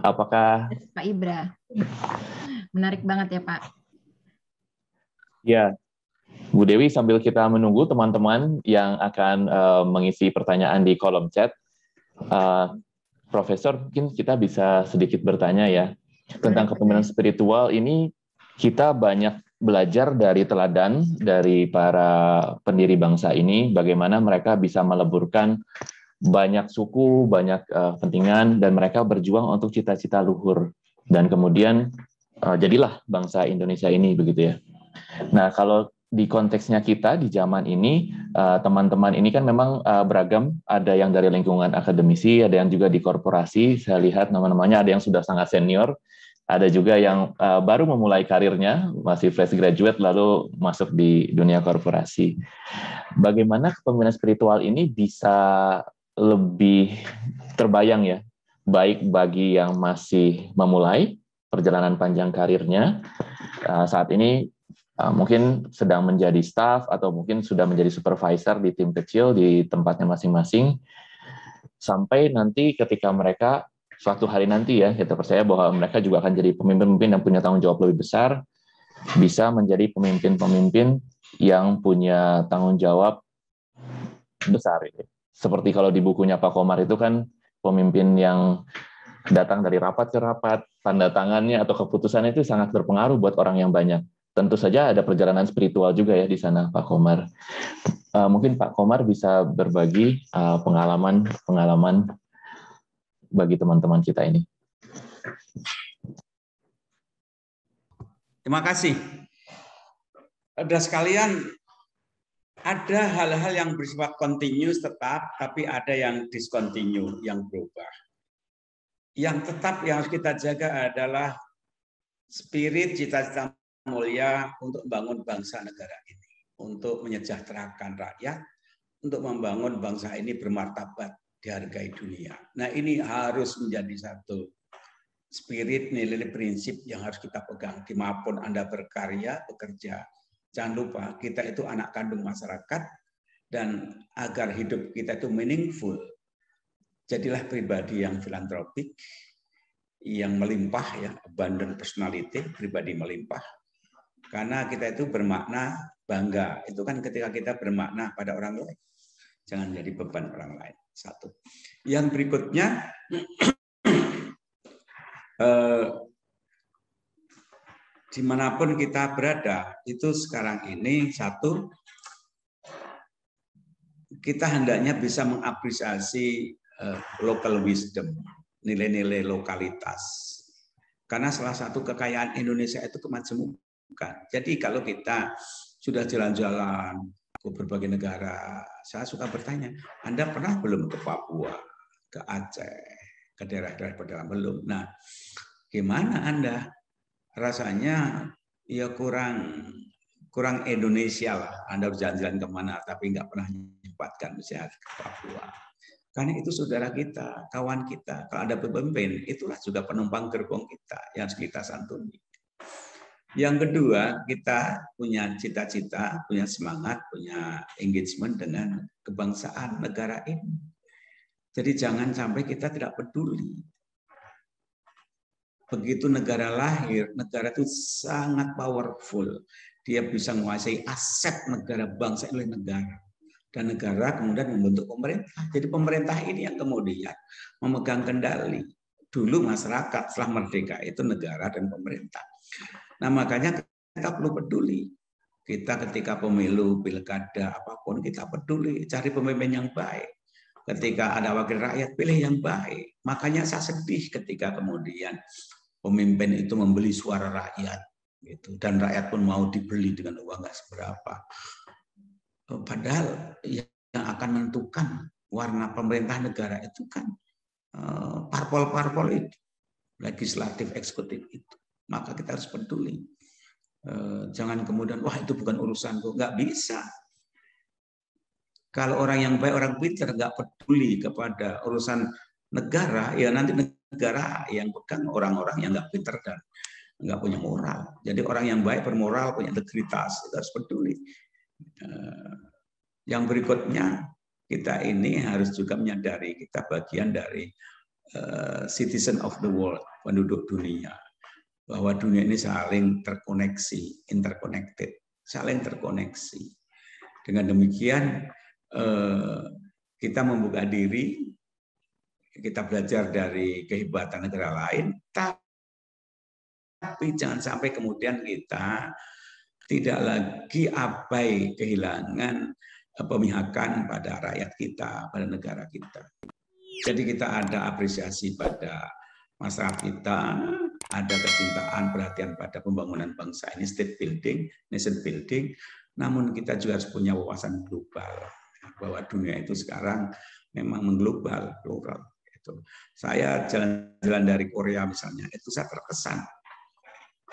apakah... Pak Ibra, menarik banget ya Pak. Ya, Bu Dewi, sambil kita menunggu teman-teman yang akan mengisi pertanyaan di kolom chat, Profesor, mungkin kita bisa sedikit bertanya ya, tentang kepemimpinan spiritual ini. Kita banyak belajar dari teladan dari para pendiri bangsa ini, bagaimana mereka bisa meleburkan banyak suku, banyak kepentingan, dan mereka berjuang untuk cita-cita luhur. Dan kemudian jadilah bangsa Indonesia ini, begitu ya. Nah, kalau di konteksnya kita di zaman ini, teman-teman ini kan memang beragam, ada yang dari lingkungan akademisi, ada yang juga di korporasi, saya lihat nama-namanya ada yang sudah sangat senior, ada juga yang baru memulai karirnya, masih fresh graduate, lalu masuk di dunia korporasi. Bagaimana kepemimpinan spiritual ini bisa lebih terbayang ya, baik bagi yang masih memulai perjalanan panjang karirnya, saat ini mungkin sedang menjadi staff atau mungkin sudah menjadi supervisor di tim kecil di tempatnya masing-masing, sampai nanti ketika mereka suatu hari nanti ya, kita percaya bahwa mereka juga akan jadi pemimpin-pemimpin yang punya tanggung jawab lebih besar, bisa menjadi pemimpin-pemimpin yang punya tanggung jawab besar. Seperti kalau di bukunya Pak Komar itu kan pemimpin yang datang dari rapat ke rapat, tanda tangannya atau keputusannya itu sangat berpengaruh buat orang yang banyak. Tentu saja ada perjalanan spiritual juga ya di sana, Pak Komar. Mungkin Pak Komar bisa berbagi pengalaman bagi teman-teman kita ini. Terima kasih. Saudara sekalian, ada hal-hal yang bersifat continuous tetap, tapi ada yang discontinue, yang berubah. Yang tetap yang harus kita jaga adalah spirit cita-cita mulia untuk membangun bangsa negara ini, untuk menyejahterakan rakyat, untuk membangun bangsa ini bermartabat, dihargai dunia. Nah, ini harus menjadi satu spirit, nilai prinsip yang harus kita pegang. Dimanapun Anda berkarya, bekerja, jangan lupa kita itu anak kandung masyarakat, dan agar hidup kita itu meaningful, jadilah pribadi yang filantropik, yang melimpah, ya, abundant personality, pribadi melimpah. Karena kita itu bermakna bangga. Itu kan ketika kita bermakna pada orang lain. Jangan jadi beban orang lain. Satu. Yang berikutnya, dimanapun kita berada, itu sekarang ini satu, kita hendaknya bisa mengapresiasi local wisdom, nilai-nilai lokalitas. Karena salah satu kekayaan Indonesia itu kemajemukan. Jadi kalau kita sudah jalan-jalan ke berbagai negara, saya suka bertanya, Anda pernah belum ke Papua, ke Aceh, ke daerah-daerah pedalaman? Belum. Nah, gimana Anda? Rasanya ya kurang Indonesia lah. Anda berjalan-jalan kemana, tapi nggak pernah menyempatkan misalnya ke Papua. Karena itu saudara kita, kawan kita. Kalau ada pemimpin, itulah juga penumpang gerbong kita yang harus kita santuni. Yang kedua, kita punya cita-cita, punya semangat, punya engagement dengan kebangsaan negara ini. Jadi jangan sampai kita tidak peduli. Begitu negara lahir, negara itu sangat powerful. Dia bisa menguasai aset negara, bangsa oleh negara. Dan negara kemudian membentuk pemerintah. Jadi pemerintah ini yang kemudian memegang kendali. Dulu masyarakat, setelah merdeka itu negara dan pemerintah. Nah, makanya kita perlu peduli. Kita ketika pemilu, pilkada, apapun kita peduli. Cari pemimpin yang baik. Ketika ada wakil rakyat, pilih yang baik. Makanya saya sedih ketika kemudian pemimpin itu membeli suara rakyat. Gitu. Dan rakyat pun mau dibeli dengan uang nggak seberapa. Padahal yang akan menentukan warna pemerintah negara itu kan parpol-parpol itu. Legislatif, eksekutif itu. Maka kita harus peduli. Jangan kemudian, wah itu bukan urusanku. Nggak bisa. Kalau orang yang baik, orang pintar nggak peduli kepada urusan negara, ya nanti negara yang pegang orang-orang yang nggak pintar dan nggak punya moral. Jadi orang yang baik, bermoral, punya integritas, itu harus peduli. Yang berikutnya, kita ini harus juga menyadari kita bagian dari citizen of the world, penduduk dunia. Bahwa dunia ini saling terkoneksi, interconnected, saling terkoneksi. Dengan demikian, kita membuka diri, kita belajar dari kehebatan negara lain, tapi jangan sampai kemudian kita tidak lagi abai, kehilangan pemihakan pada rakyat kita, pada negara kita. Jadi kita ada apresiasi pada masyarakat kita, ada kecintaan, perhatian pada pembangunan bangsa ini, state building, nation building, namun kita juga harus punya wawasan global, bahwa dunia itu sekarang memang mengglobal, plural. Saya jalan-jalan dari Korea misalnya, itu saya terkesan.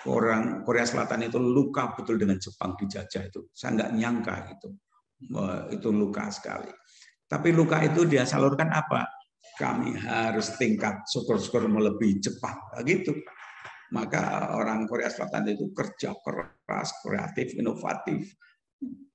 Orang Korea Selatan itu luka betul dengan Jepang dijajah itu. Saya nggak nyangka itu luka sekali. Tapi luka itu dia salurkan apa? Kami harus tingkat syukur-syukur melebihi Jepang, gitu. Maka orang Korea Selatan itu kerja keras, kreatif, inovatif.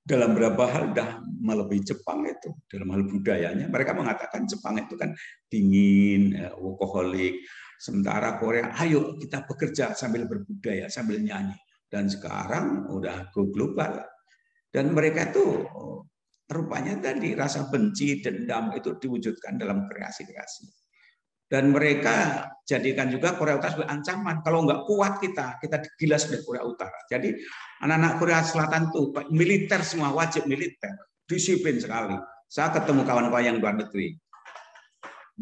Dalam beberapa hal sudah melebihi Jepang itu. Dalam hal budayanya, mereka mengatakan Jepang itu kan dingin, workaholic. Sementara Korea, ayo kita bekerja sambil berbudaya, sambil nyanyi. Dan sekarang udah go global. Dan mereka itu rupanya tadi rasa benci, dendam itu diwujudkan dalam kreasi-kreasi. Dan mereka jadikan juga Korea Utara sebagai ancaman. Kalau nggak kuat kita digilas oleh Korea Utara. Jadi anak-anak Korea Selatan tuh militer semua, wajib militer, disiplin sekali. Saya ketemu kawan-kawan yang luar negeri,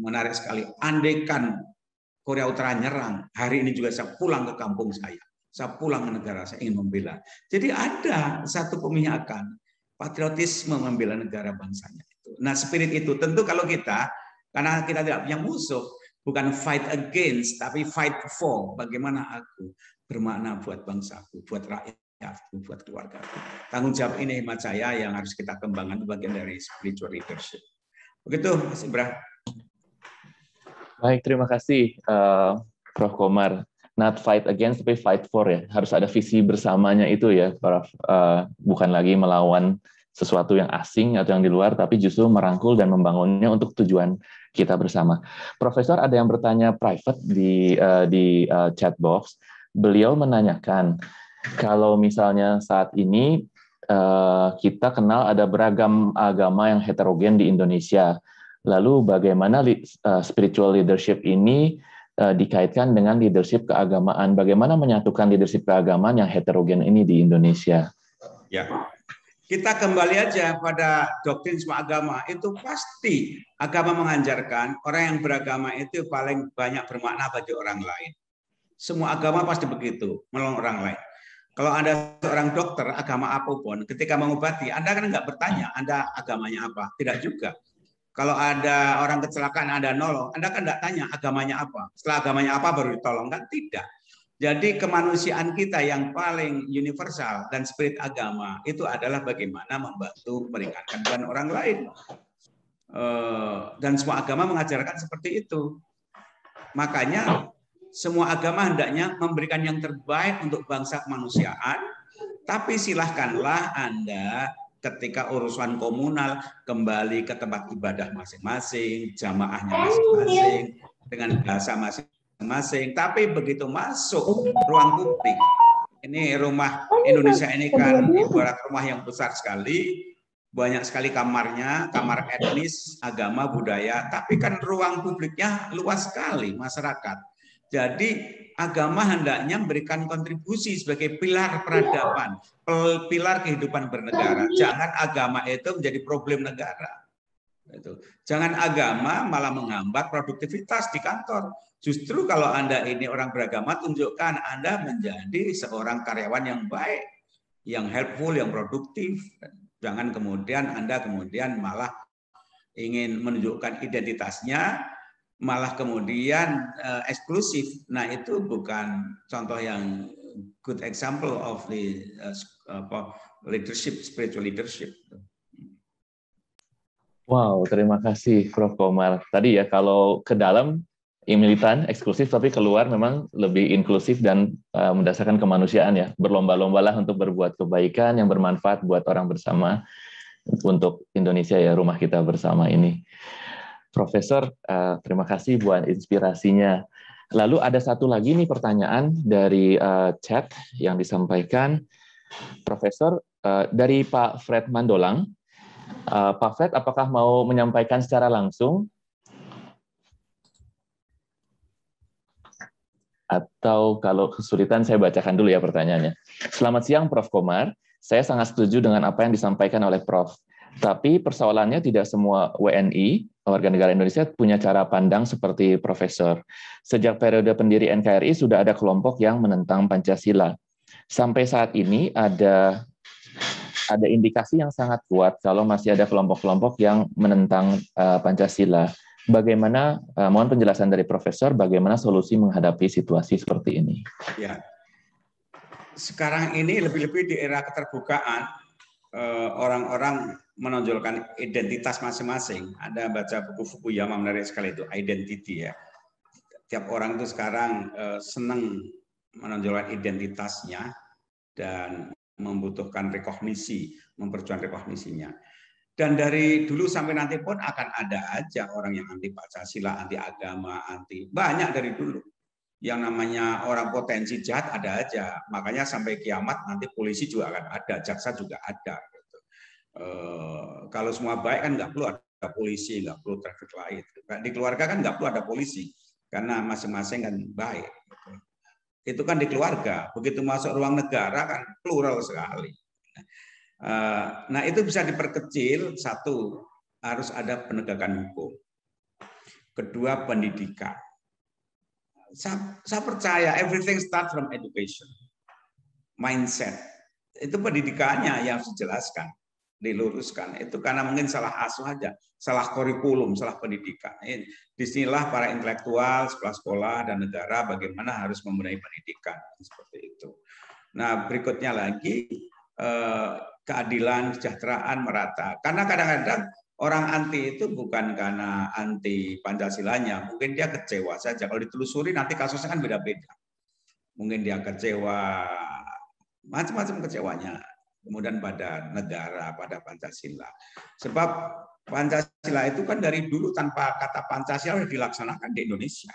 menarik sekali. Andaikan Korea Utara nyerang, hari ini juga saya pulang ke kampung saya pulang ke negara, saya ingin membela. Jadi ada satu pemihakan, patriotisme membela negara bangsanya itu. Nah, spirit itu tentu kalau kita, karena kita tidak punya musuh, bukan fight against, tapi fight for. Bagaimana aku bermakna buat bangsaku, buat rakyatku, buat keluarga. Tanggung jawab ini hemat saya yang harus kita kembangkan, bagian dari spiritual leadership. Begitu, Mas Ibra. Baik, terima kasih Prof. Komar. Not fight against, tapi fight for ya. Harus ada visi bersamanya itu ya, Prof. Bukan lagi melawan sesuatu yang asing atau yang di luar, tapi justru merangkul dan membangunnya untuk tujuan kita bersama. Profesor, ada yang bertanya private di chat box. Beliau menanyakan, kalau misalnya saat ini kita kenal ada beragam agama yang heterogen di Indonesia, lalu bagaimana spiritual leadership ini dikaitkan dengan leadership keagamaan? Bagaimana menyatukan leadership keagamaan yang heterogen ini di Indonesia? Ya, kita kembali aja pada doktrin semua agama. Itu pasti agama mengajarkan orang yang beragama itu paling banyak bermakna bagi orang lain. Semua agama pasti begitu, menolong orang lain. Kalau Anda seorang dokter, agama apapun, ketika mengobati, Anda kan nggak bertanya, Anda agamanya apa? Tidak juga. Kalau ada orang kecelakaan, Anda nolong, Anda kan nggak tanya agamanya apa. Setelah agamanya apa baru ditolong, kan tidak. Jadi kemanusiaan kita yang paling universal dan spirit agama itu adalah bagaimana membantu meringankan beban orang lain. Dan semua agama mengajarkan seperti itu. Makanya semua agama hendaknya memberikan yang terbaik untuk bangsa kemanusiaan, tapi silahkanlah Anda ketika urusan komunal kembali ke tempat ibadah masing-masing, jamaahnya masing-masing, dengan bahasa masing-masing. Tapi begitu masuk ruang publik, ini rumah Indonesia ini kan ibarat rumah yang besar sekali, banyak sekali kamarnya, kamar etnis, agama, budaya, tapi kan ruang publiknya luas sekali masyarakat. Jadi agama hendaknya memberikan kontribusi sebagai pilar peradaban, pilar kehidupan bernegara. Jangan agama itu menjadi problem negara. Jangan agama malah menghambat produktivitas di kantor. Justru kalau Anda ini orang beragama, tunjukkan Anda menjadi seorang karyawan yang baik, yang helpful, yang produktif. Jangan kemudian Anda malah ingin menunjukkan identitasnya, malah kemudian eksklusif. Nah, itu bukan contoh yang good example of the leadership, spiritual leadership. Wow, terima kasih Prof. Komar. Tadi ya, kalau ke dalam militan, eksklusif, tapi keluar memang lebih inklusif dan mendasarkan kemanusiaan ya. Berlomba-lombalah untuk berbuat kebaikan yang bermanfaat buat orang bersama untuk Indonesia ya, rumah kita bersama ini. Profesor, terima kasih buat inspirasinya. Lalu ada satu lagi nih pertanyaan dari chat yang disampaikan. Profesor, dari Pak Fred Mandolang. Pak Fred, apakah mau menyampaikan secara langsung? Atau kalau kesulitan saya bacakan dulu ya pertanyaannya. Selamat siang Prof. Komar, saya sangat setuju dengan apa yang disampaikan oleh Prof. Tapi persoalannya tidak semua WNI, warga negara Indonesia, punya cara pandang seperti Profesor. Sejak periode pendiri NKRI sudah ada kelompok yang menentang Pancasila. Sampai saat ini ada indikasi yang sangat kuat kalau masih ada kelompok-kelompok yang menentang Pancasila. Bagaimana, mohon penjelasan dari Profesor, bagaimana solusi menghadapi situasi seperti ini? Ya, sekarang ini lebih-lebih di era keterbukaan, orang-orang menonjolkan identitas masing-masing. Ada baca buku Fukuyama menarik sekali itu, Identity ya. Tiap orang itu sekarang senang menonjolkan identitasnya dan membutuhkan rekognisi, memperjuangkan rekognisinya. Dan dari dulu sampai nanti pun akan ada aja orang yang anti Pancasila, anti agama, anti banyak dari dulu. Yang namanya orang potensi jahat ada aja. Makanya sampai kiamat nanti polisi juga akan ada, jaksa juga ada. Gitu. Kalau semua baik kan nggak perlu ada polisi, nggak perlu traffic light. Di keluarga kan nggak perlu ada polisi karena masing-masing kan baik. Gitu. Itu kan di keluarga. Begitu masuk ruang negara kan plural sekali. Nah itu bisa diperkecil. Satu, harus ada penegakan hukum. Kedua, pendidikan. Saya percaya everything start from education, mindset. Itu pendidikannya yang harus dijelaskan. diluruskan. Itu karena mungkin salah asuh aja, salah kurikulum, salah pendidikan. Disinilah para intelektual, sekolah-sekolah dan negara bagaimana harus membenahi pendidikan seperti itu. Nah, berikutnya lagi keadilan, kesejahteraan merata. Karena kadang-kadang orang anti itu bukan karena anti Pancasilanya, mungkin dia kecewa saja. Kalau ditelusuri nanti kasusnya kan beda-beda. Mungkin dia kecewa, macam-macam kecewanya. Kemudian pada negara, pada Pancasila. Sebab Pancasila itu kan dari dulu tanpa kata Pancasila sudah dilaksanakan di Indonesia.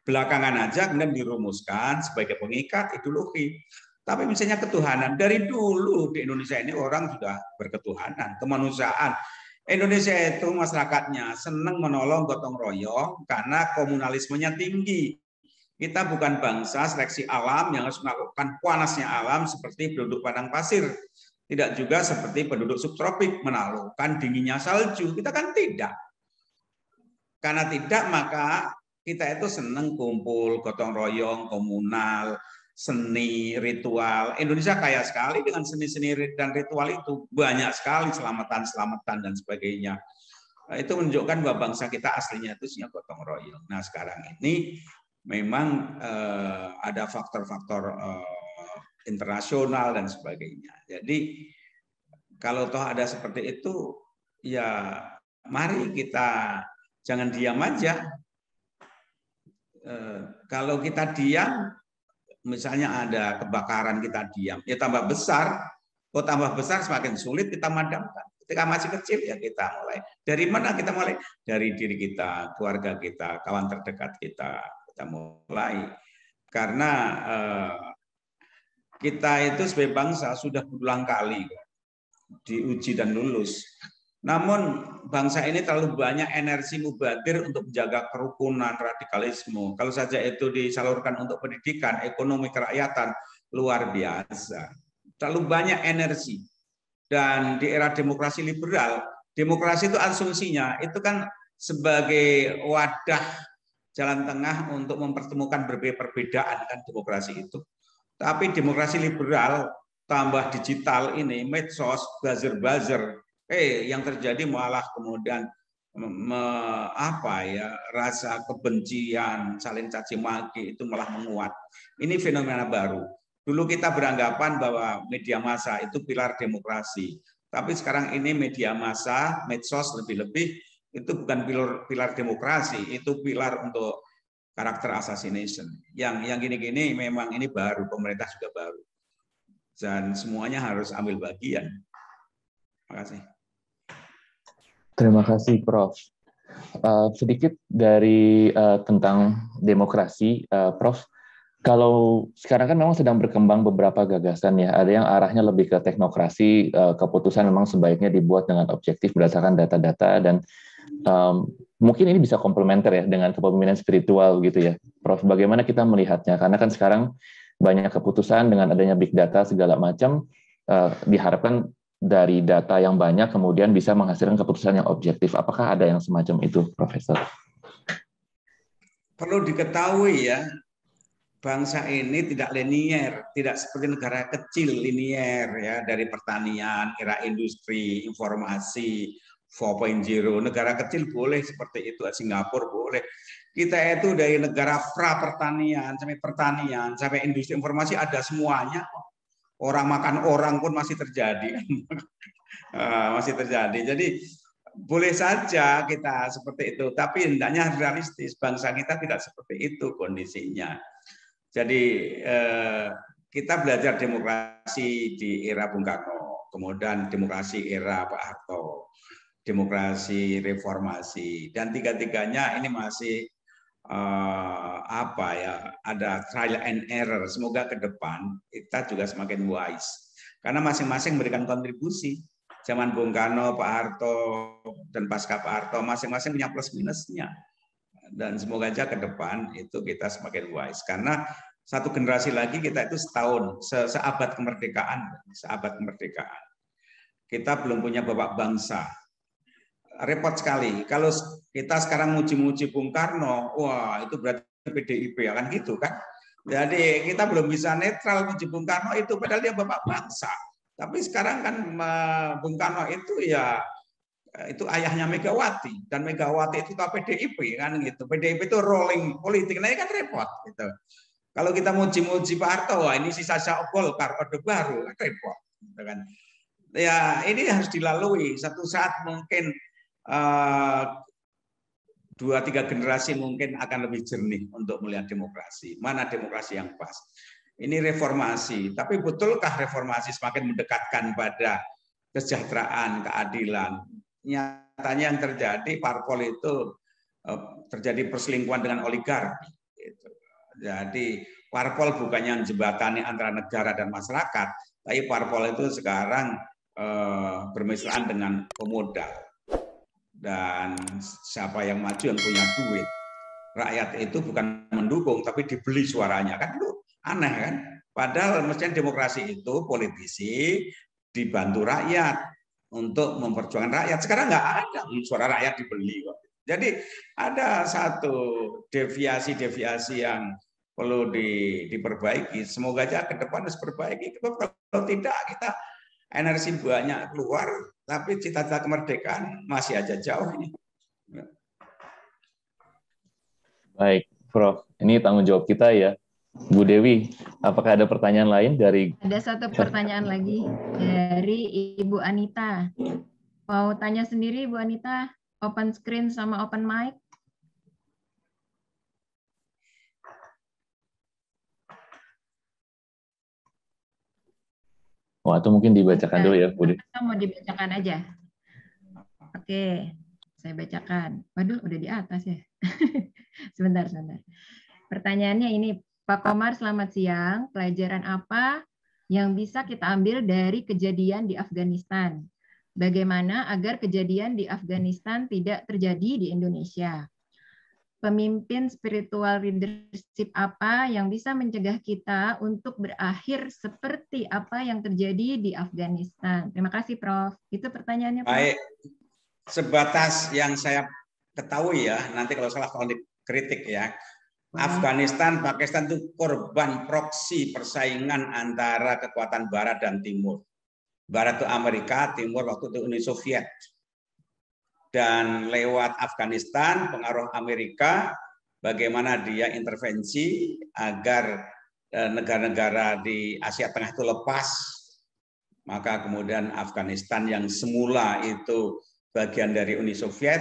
Belakangan aja kemudian dirumuskan sebagai pengikat ideologi. Tapi misalnya ketuhanan, dari dulu di Indonesia ini orang sudah berketuhanan, kemanusiaan. Indonesia itu masyarakatnya senang menolong gotong royong karena komunalismenya tinggi. Kita bukan bangsa seleksi alam yang harus melakukan panasnya alam seperti penduduk padang pasir. Tidak juga seperti penduduk subtropik menaklukkan dinginnya salju. Kita kan tidak. Karena tidak, maka kita itu senang kumpul, gotong royong, komunal, seni, ritual. Indonesia kaya sekali dengan seni-seni dan ritual itu. Banyak sekali selamatan-selamatan dan sebagainya. Itu menunjukkan bahwa bangsa kita aslinya itu punya gotong royong. Nah, sekarang ini memang ada faktor-faktor internasional dan sebagainya. Jadi kalau toh ada seperti itu, ya mari kita jangan diam aja. Kalau kita diam, misalnya ada kebakaran kita diam, ya tambah besar. Kalau tambah besar semakin sulit kita madamkan. Ketika masih kecil ya kita mulai. Dari mana kita mulai? Dari diri kita, keluarga kita, kawan terdekat kita. Kita mulai. Karena kita itu sebagai bangsa sudah berulang kali diuji dan lulus. Namun bangsa ini terlalu banyak energi mubadir untuk menjaga kerukunan, radikalisme. Kalau saja itu disalurkan untuk pendidikan, ekonomi, kerakyatan, luar biasa. Terlalu banyak energi. Dan di era demokrasi liberal, demokrasi itu asumsinya itu kan sebagai wadah jalan tengah untuk mempertemukan berbagai perbedaan kan demokrasi itu. Tapi demokrasi liberal tambah digital ini, medsos, buzzer-buzzer, yang terjadi malah kemudian rasa kebencian, saling caci maki itu malah menguat. Ini fenomena baru. Dulu kita beranggapan bahwa media massa itu pilar demokrasi, tapi sekarang ini media massa, medsos lebih-lebih itu bukan pilar demokrasi, itu pilar untuk karakter assassination. Yang gini-gini memang ini baru, pemerintah juga baru. Dan semuanya harus ambil bagian. Terima kasih. Terima kasih, Prof. Sedikit dari tentang demokrasi, Prof. Kalau sekarang kan memang sedang berkembang beberapa gagasan ya, ada yang arahnya lebih ke teknokrasi, keputusan memang sebaiknya dibuat dengan objektif berdasarkan data-data dan mungkin ini bisa komplementer ya dengan kepemimpinan spiritual gitu ya, Prof. Bagaimana kita melihatnya? Karena kan sekarang banyak keputusan dengan adanya big data segala macam, diharapkan dari data yang banyak kemudian bisa menghasilkan keputusan yang objektif. Apakah ada yang semacam itu, Profesor? Perlu diketahui ya, bangsa ini tidak linier, tidak seperti negara kecil linier ya, dari pertanian, era industri, informasi, 4.0. Negara kecil boleh seperti itu, Singapura boleh. Kita itu dari negara pra-pertanian, sampai industri informasi ada semuanya. Orang makan orang pun masih terjadi. Masih terjadi. Jadi boleh saja kita seperti itu, tapi hendaknya realistis. Bangsa kita tidak seperti itu kondisinya. Jadi kita belajar demokrasi di era Bung Karno, kemudian demokrasi era Pak Harto, demokrasi reformasi, dan tiga-tiganya ini masih ada trial and error. Semoga ke depan kita juga semakin wise, karena masing-masing memberikan kontribusi. Zaman Bung Karno, Pak Harto, dan pasca Pak Harto masing-masing punya plus minusnya. Dan semoga aja ke depan itu kita semakin wise, karena satu generasi lagi kita itu setahun, seabad kemerdekaan, kita belum punya bapak bangsa. Repot sekali kalau kita sekarang muji-muji Bung Karno, wah itu berarti PDIP kan gitu kan. Jadi kita belum bisa netral muji Bung Karno itu, padahal dia bapak bangsa. Tapi sekarang kan Bung Karno itu ya itu ayahnya Megawati, dan Megawati itu tak PDIP kan gitu. PDIP itu rolling politik, nah ini kan repot gitu. Kalau kita muji-muji Pak Harto, wah ini sisa Golkar Orde Baru, kan repot gitu kan. Ya ini harus dilalui. Satu saat mungkin 2-3 generasi mungkin akan lebih jernih untuk melihat demokrasi. Mana demokrasi yang pas? Ini reformasi. Tapi betulkah reformasi semakin mendekatkan pada kesejahteraan, keadilan? Nyatanya yang terjadi, parpol itu terjadi perselingkuhan dengan oligarki. Jadi parpol bukannya jembatani antara negara dan masyarakat, tapi parpol itu sekarang bermesraan dengan pemodal. Dan siapa yang maju yang punya duit. Rakyat itu bukan mendukung, tapi dibeli suaranya. Kan itu aneh kan? Padahal mestinya demokrasi itu politisi dibantu rakyat untuk memperjuangkan rakyat. Sekarang nggak ada suara rakyat dibeli kok. Jadi ada satu deviasi-deviasi yang perlu diperbaiki. Semoga aja ke depan harus perbaiki. Kalau tidak kita energi banyak keluar, tapi cita-cita kemerdekaan masih aja jauh ini. Baik, Prof. Ini tanggung jawab kita ya. Bu Dewi, apakah ada pertanyaan lain dari... Ada satu pertanyaan lagi dari Ibu Anita. Mau tanya sendiri, Bu Anita? Open screen sama open mic? Oh, atau mungkin dibacakan dulu ya, Bu Dewi. Mau dibacakan aja? Oke, saya bacakan. Waduh, udah di atas ya. Sebentar. Pertanyaannya ini, Pak Komar, selamat siang. Pelajaran apa yang bisa kita ambil dari kejadian di Afghanistan? Bagaimana agar kejadian di Afghanistan tidak terjadi di Indonesia? Pemimpin spiritual leadership apa yang bisa mencegah kita untuk berakhir seperti apa yang terjadi di Afghanistan? Terima kasih, Prof. Itu pertanyaannya, Prof. Baik, sebatas yang saya ketahui ya, nanti kalau salah tolong dikritik ya. Afghanistan, Pakistan itu korban proksi persaingan antara kekuatan Barat dan Timur. Barat itu Amerika, Timur waktu itu Uni Soviet. Dan lewat Afghanistan, pengaruh Amerika, bagaimana dia intervensi agar negara-negara di Asia Tengah itu lepas. Maka kemudian Afghanistan yang semula itu bagian dari Uni Soviet,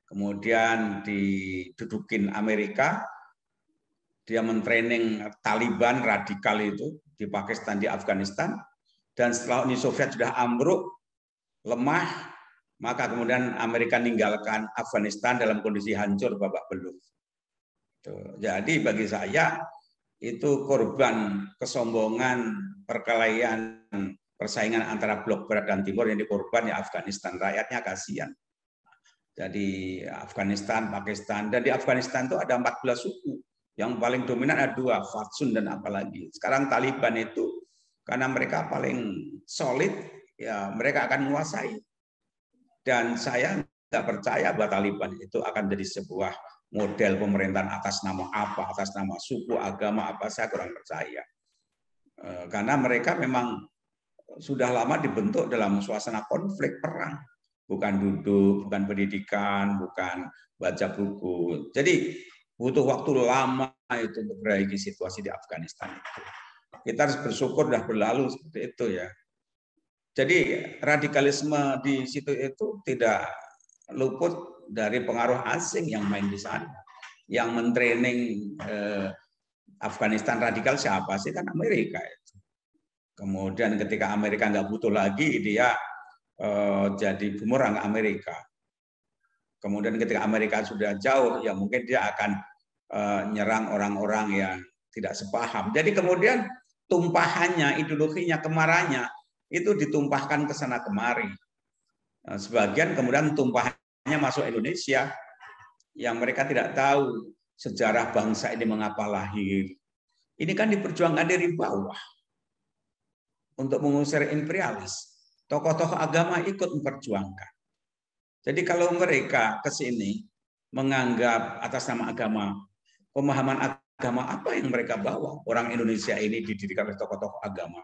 kemudian didudukin Amerika. Dia mentraining Taliban radikal itu di Pakistan, di Afghanistan. Dan setelah Uni Soviet sudah ambruk, lemah, maka kemudian Amerika meninggalkan Afghanistan dalam kondisi hancur babak belur. Jadi bagi saya itu korban kesombongan, perkelahian, persaingan antara blok Barat dan Timur yang dikorban ya Afghanistan. Rakyatnya kasihan. Jadi Afghanistan, Pakistan. Dan di Afghanistan itu ada 14 suku. Yang paling dominan ada 2, Fatsun dan apalagi. Sekarang Taliban itu karena mereka paling solid, ya mereka akan menguasai. Dan saya nggak percaya bahwa Taliban itu akan jadi sebuah model pemerintahan atas nama apa, atas nama suku, agama apa, saya kurang percaya. Karena mereka memang sudah lama dibentuk dalam suasana konflik perang. Bukan duduk, bukan pendidikan, bukan baca buku. Jadi butuh waktu lama itu untuk memperbaiki situasi di Afghanistan itu. Kita harus bersyukur sudah berlalu seperti itu ya. Jadi radikalisme di situ itu tidak luput dari pengaruh asing yang main di sana. Yang mentraining Afghanistan radikal siapa sih? Kan Amerika itu. Kemudian ketika Amerika nggak butuh lagi, dia jadi bumerang Amerika. Kemudian ketika Amerika sudah jauh, ya mungkin dia akan nyerang orang-orang yang tidak sepaham. Jadi kemudian tumpahannya, ideologinya, kemarahannya itu ditumpahkan ke sana kemari. Sebagian kemudian tumpahannya masuk Indonesia yang mereka tidak tahu sejarah bangsa ini mengapa lahir. Ini kan diperjuangkan dari bawah untuk mengusir imperialis. Tokoh-tokoh agama ikut memperjuangkan. Jadi kalau mereka ke sini menganggap atas nama agama, pemahaman agama apa yang mereka bawa? Orang Indonesia ini didirikan oleh tokoh-tokoh agama.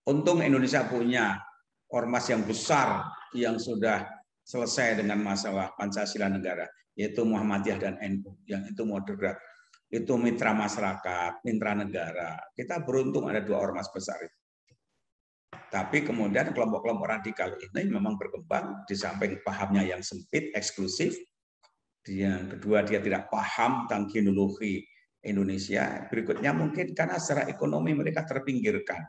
Untung Indonesia punya ormas yang besar yang sudah selesai dengan masalah Pancasila negara, yaitu Muhammadiyah dan NU, yang itu moderat, itu mitra masyarakat, mitra negara. Kita beruntung ada 2 ormas besar itu. Tapi kemudian kelompok-kelompok radikal ini memang berkembang di samping pahamnya yang sempit, eksklusif. Yang kedua, dia tidak paham tentang genealogi Indonesia. Berikutnya mungkin karena secara ekonomi mereka terpinggirkan.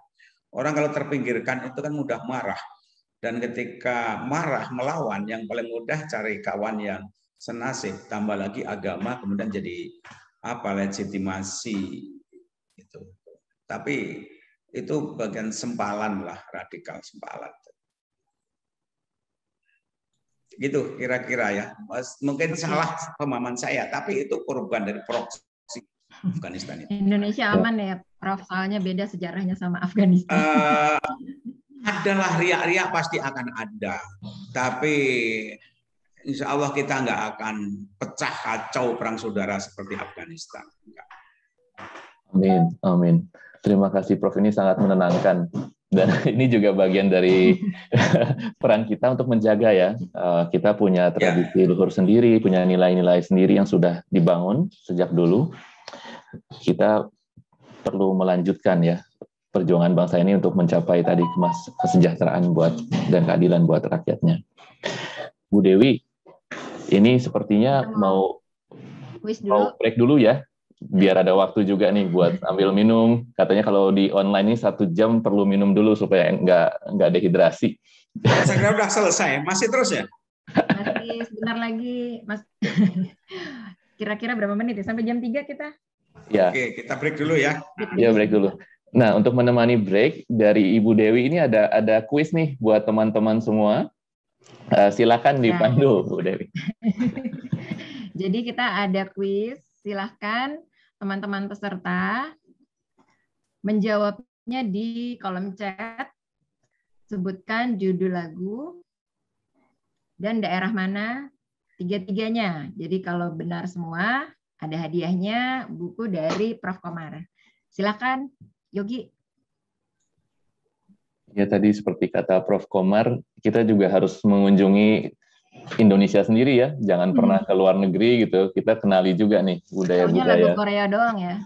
Orang kalau terpinggirkan itu kan mudah marah. Dan ketika marah melawan, yang paling mudah cari kawan yang senasib, tambah lagi agama, kemudian jadi legitimasi itu. Tapi itu bagian sempalan lah, radikal sempalan. Gitu kira-kira ya. Mungkin salah pemahaman saya, tapi itu korban dari proksi Afghanistan itu. Indonesia aman ya, Prof. Soalnya beda sejarahnya sama Afghanistan. Adalah riak-riak pasti akan ada, tapi insya Allah kita nggak akan pecah kacau perang saudara seperti Afghanistan. Amin, amin. Terima kasih Prof, ini sangat menenangkan. Dan ini juga bagian dari peran kita untuk menjaga ya. Kita punya tradisi luhur sendiri, punya nilai-nilai sendiri yang sudah dibangun sejak dulu. Kita perlu melanjutkan ya perjuangan bangsa ini untuk mencapai tadi kesejahteraan dan keadilan buat rakyatnya. Bu Dewi, ini sepertinya mau break dulu ya, biar ada waktu juga nih buat ambil minum. Katanya kalau di online ini 1 jam perlu minum dulu supaya nggak dehidrasi. Saya kira udah selesai, masih terus ya? Masih sebentar lagi, Mas. Kira-kira berapa menit ya? Sampai jam 3 kita? Ya. Oke, kita break dulu ya. Ya, break dulu. Nah, untuk menemani break dari Ibu Dewi ini ada kuis nih buat teman-teman semua. Silakan dipandu, Bu Dewi. Jadi kita ada kuis. Silahkan teman-teman peserta menjawabnya di kolom chat. Sebutkan judul lagu dan daerah mana, 3-tiganya. Jadi kalau benar semua, ada hadiahnya buku dari Prof. Komar. Silakan, Yogi. Ya, tadi seperti kata Prof. Komar, kita juga harus mengunjungi Indonesia sendiri ya, jangan pernah ke luar negeri gitu. Kita kenali juga nih budaya-budaya. Lagu Korea doang ya,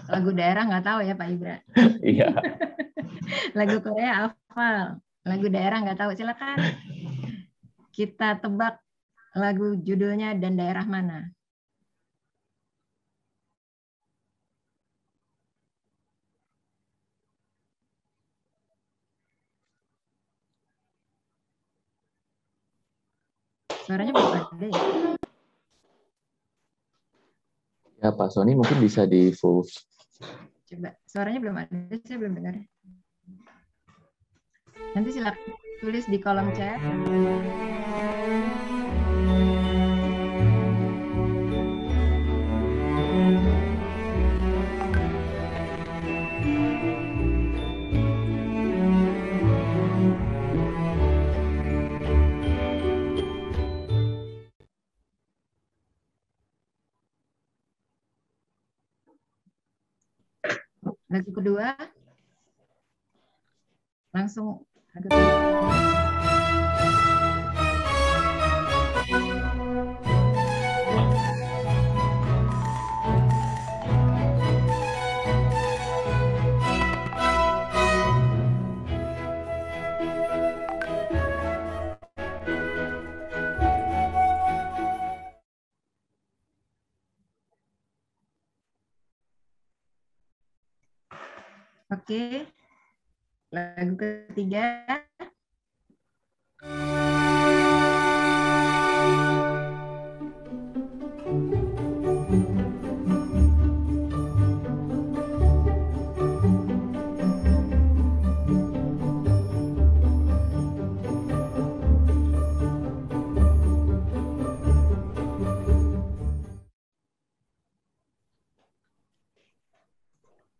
lagu daerah nggak tahu ya Pak Ibra. Iya. Lagu Korea hafal, lagu daerah nggak tahu. Silakan kita tebak lagu judulnya dan daerah mana. Suaranya belum ada ya? Ya, Pak Sony mungkin bisa di full. Coba, suaranya belum ada, saya belum dengar. Nanti silakan tulis di kolom chat. Lagu kedua, langsung lagu kedua. Oke, lagu ketiga.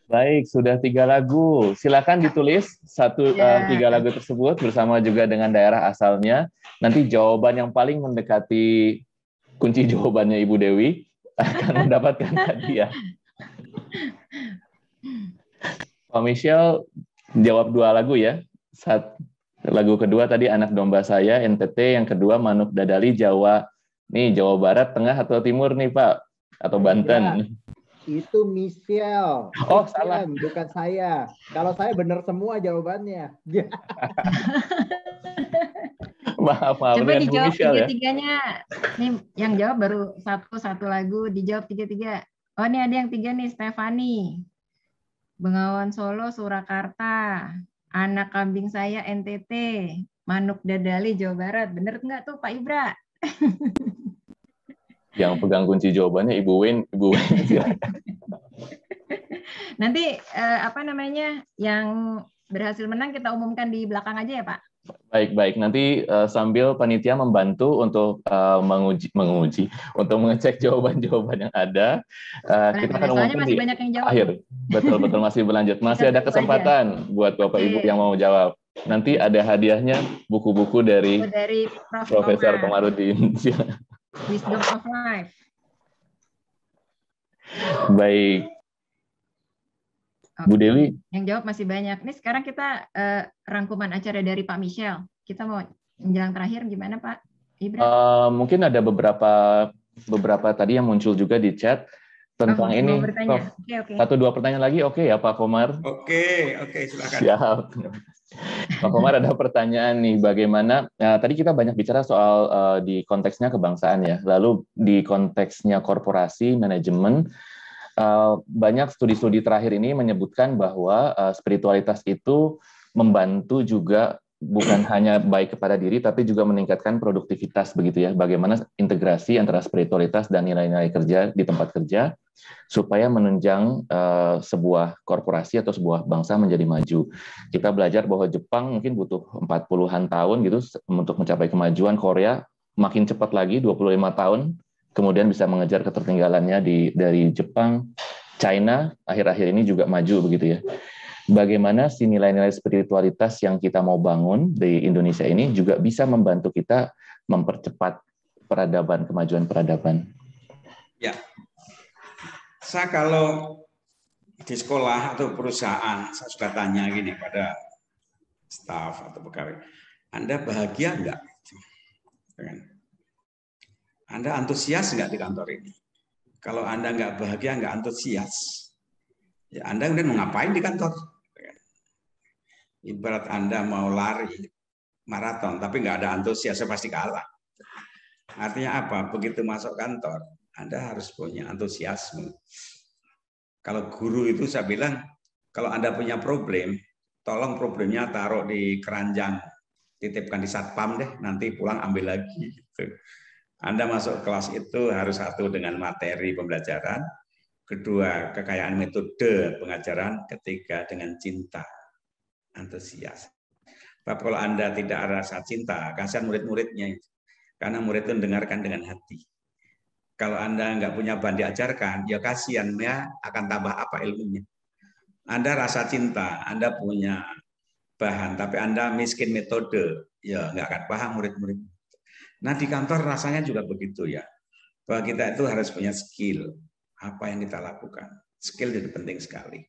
Baik, sudah 3 lagu. Silakan ditulis 3 lagu tersebut bersama juga dengan daerah asalnya. Nanti jawaban yang paling mendekati kunci jawabannya Ibu Dewi akan mendapatkan hadiah. Pak Michelle, jawab 2 lagu ya. Lagu kedua tadi Anak Domba Saya, NTT. Yang kedua Manuk Dadali, Jawa. Nih, Jawa Barat, Tengah atau Timur nih, Pak? Atau Banten? Ya, itu Michelle. Oh, salah. Bukan saya. Kalau saya benar semua jawabannya. Maaf, Coba dengan Bu dijawab Michelle ya. tiga-tiganya. Nih, yang jawab baru satu lagu, dijawab tiga-tiga. Oh, ini ada yang 3 nih, Stefani. Bengawan Solo, Surakarta. Anak Kambing Saya, NTT. Manuk Dadali, Jawa Barat. Bener nggak tuh, Pak Ibra? Yang pegang kunci jawabannya Ibu Win. Nanti apa namanya yang berhasil menang kita umumkan di belakang aja ya, Pak. Baik. Nanti sambil panitia membantu untuk menguji, untuk mengecek jawaban-jawaban yang ada. Kita akan umumkan masih di banyak yang jawab. akhir. Betul, masih berlanjut. Masih ada kesempatan buat Bapak Ibu yang mau jawab. Nanti ada hadiahnya buku-buku dari Profesor Komarudin. Wisdom of Life. Baik. Bu Dewi. Yang jawab masih banyak. Ini sekarang kita rangkuman acara dari Pak Michelle. Kita mau menjelang terakhir gimana Pak Ibra? Mungkin ada beberapa tadi yang muncul juga di chat tentang ini. Prof, okay. 1-2 pertanyaan lagi, oke ya Pak Komar? Oke, silakan. Siap. Pak Komar ada pertanyaan nih, bagaimana? Tadi kita banyak bicara soal di konteksnya kebangsaan ya, lalu di konteksnya korporasi, manajemen. Banyak studi-studi terakhir ini menyebutkan bahwa spiritualitas itu membantu juga bukan hanya baik kepada diri, tapi juga meningkatkan produktivitas begitu ya. Bagaimana integrasi antara spiritualitas dan nilai-nilai kerja di tempat kerja supaya menunjang sebuah korporasi atau sebuah bangsa menjadi maju. Kita belajar bahwa Jepang mungkin butuh 40-an tahun gitu untuk mencapai kemajuan. Korea makin cepat lagi, 25 tahun. Kemudian bisa mengejar ketertinggalannya dari Jepang. China akhir-akhir ini juga maju begitu ya. Bagaimana si nilai-nilai spiritualitas yang kita mau bangun di Indonesia ini juga bisa membantu kita mempercepat kemajuan peradaban. Ya, saya kalau di sekolah atau perusahaan, saya sudah tanya gini pada staf atau pegawai, Anda bahagia enggak? Anda antusias nggak di kantor ini? Kalau Anda nggak bahagia, nggak antusias, ya Anda kemudian mau ngapain di kantor? Ibarat Anda mau lari maraton, tapi nggak ada antusias, pasti kalah. Artinya apa? Begitu masuk kantor, Anda harus punya antusiasme. Kalau guru itu saya bilang, kalau Anda punya problem, tolong problemnya taruh di keranjang, titipkan di satpam deh, nanti pulang ambil lagi. Anda masuk kelas itu harus satu dengan materi pembelajaran, kedua kekayaan metode pengajaran, ketiga dengan cinta, antusias. Tapi kalau Anda tidak ada rasa cinta, kasihan murid-muridnya, karena murid itu mendengarkan dengan hati. Kalau Anda nggak punya bahan diajarkan, ya kasihan ya akan tambah apa ilmunya. Anda rasa cinta, Anda punya bahan, tapi Anda miskin metode, ya nggak akan paham murid-murid. Nah di kantor rasanya juga begitu ya, bahwa kita itu harus punya skill, apa yang kita lakukan. Skill itu penting sekali.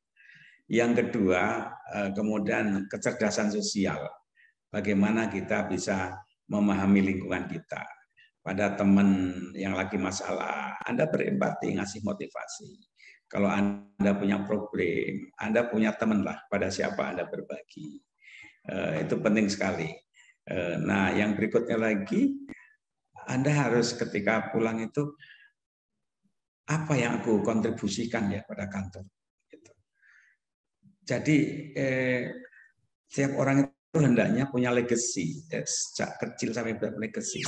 Yang kedua, kemudian kecerdasan sosial. Bagaimana kita bisa memahami lingkungan kita. Pada teman yang lagi masalah, Anda berempati, ngasih motivasi. Kalau Anda punya problem, Anda punya teman lah, pada siapa Anda berbagi. Itu penting sekali. Nah, yang berikutnya lagi, Anda harus ketika pulang itu, apa yang aku kontribusikan ya pada kantor. Jadi, setiap orang itu hendaknya punya legacy, sejak kecil sampai legacy.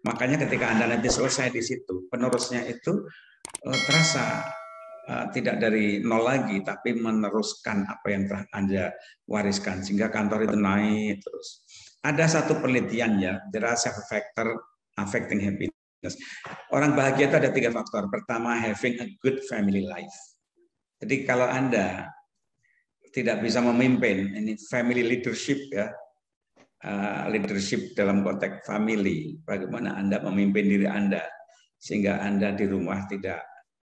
Makanya ketika Anda nanti selesai di situ, penerusnya itu terasa tidak dari nol lagi, tapi meneruskan apa yang telah Anda wariskan, sehingga kantor itu naik terus. Ada satu penelitian ya, there are several factors affecting happiness. Orang bahagia itu ada 3 faktor. Pertama, having a good family life. Jadi kalau Anda tidak bisa memimpin, ini family leadership ya, leadership dalam konteks family, bagaimana Anda memimpin diri Anda sehingga Anda di rumah tidak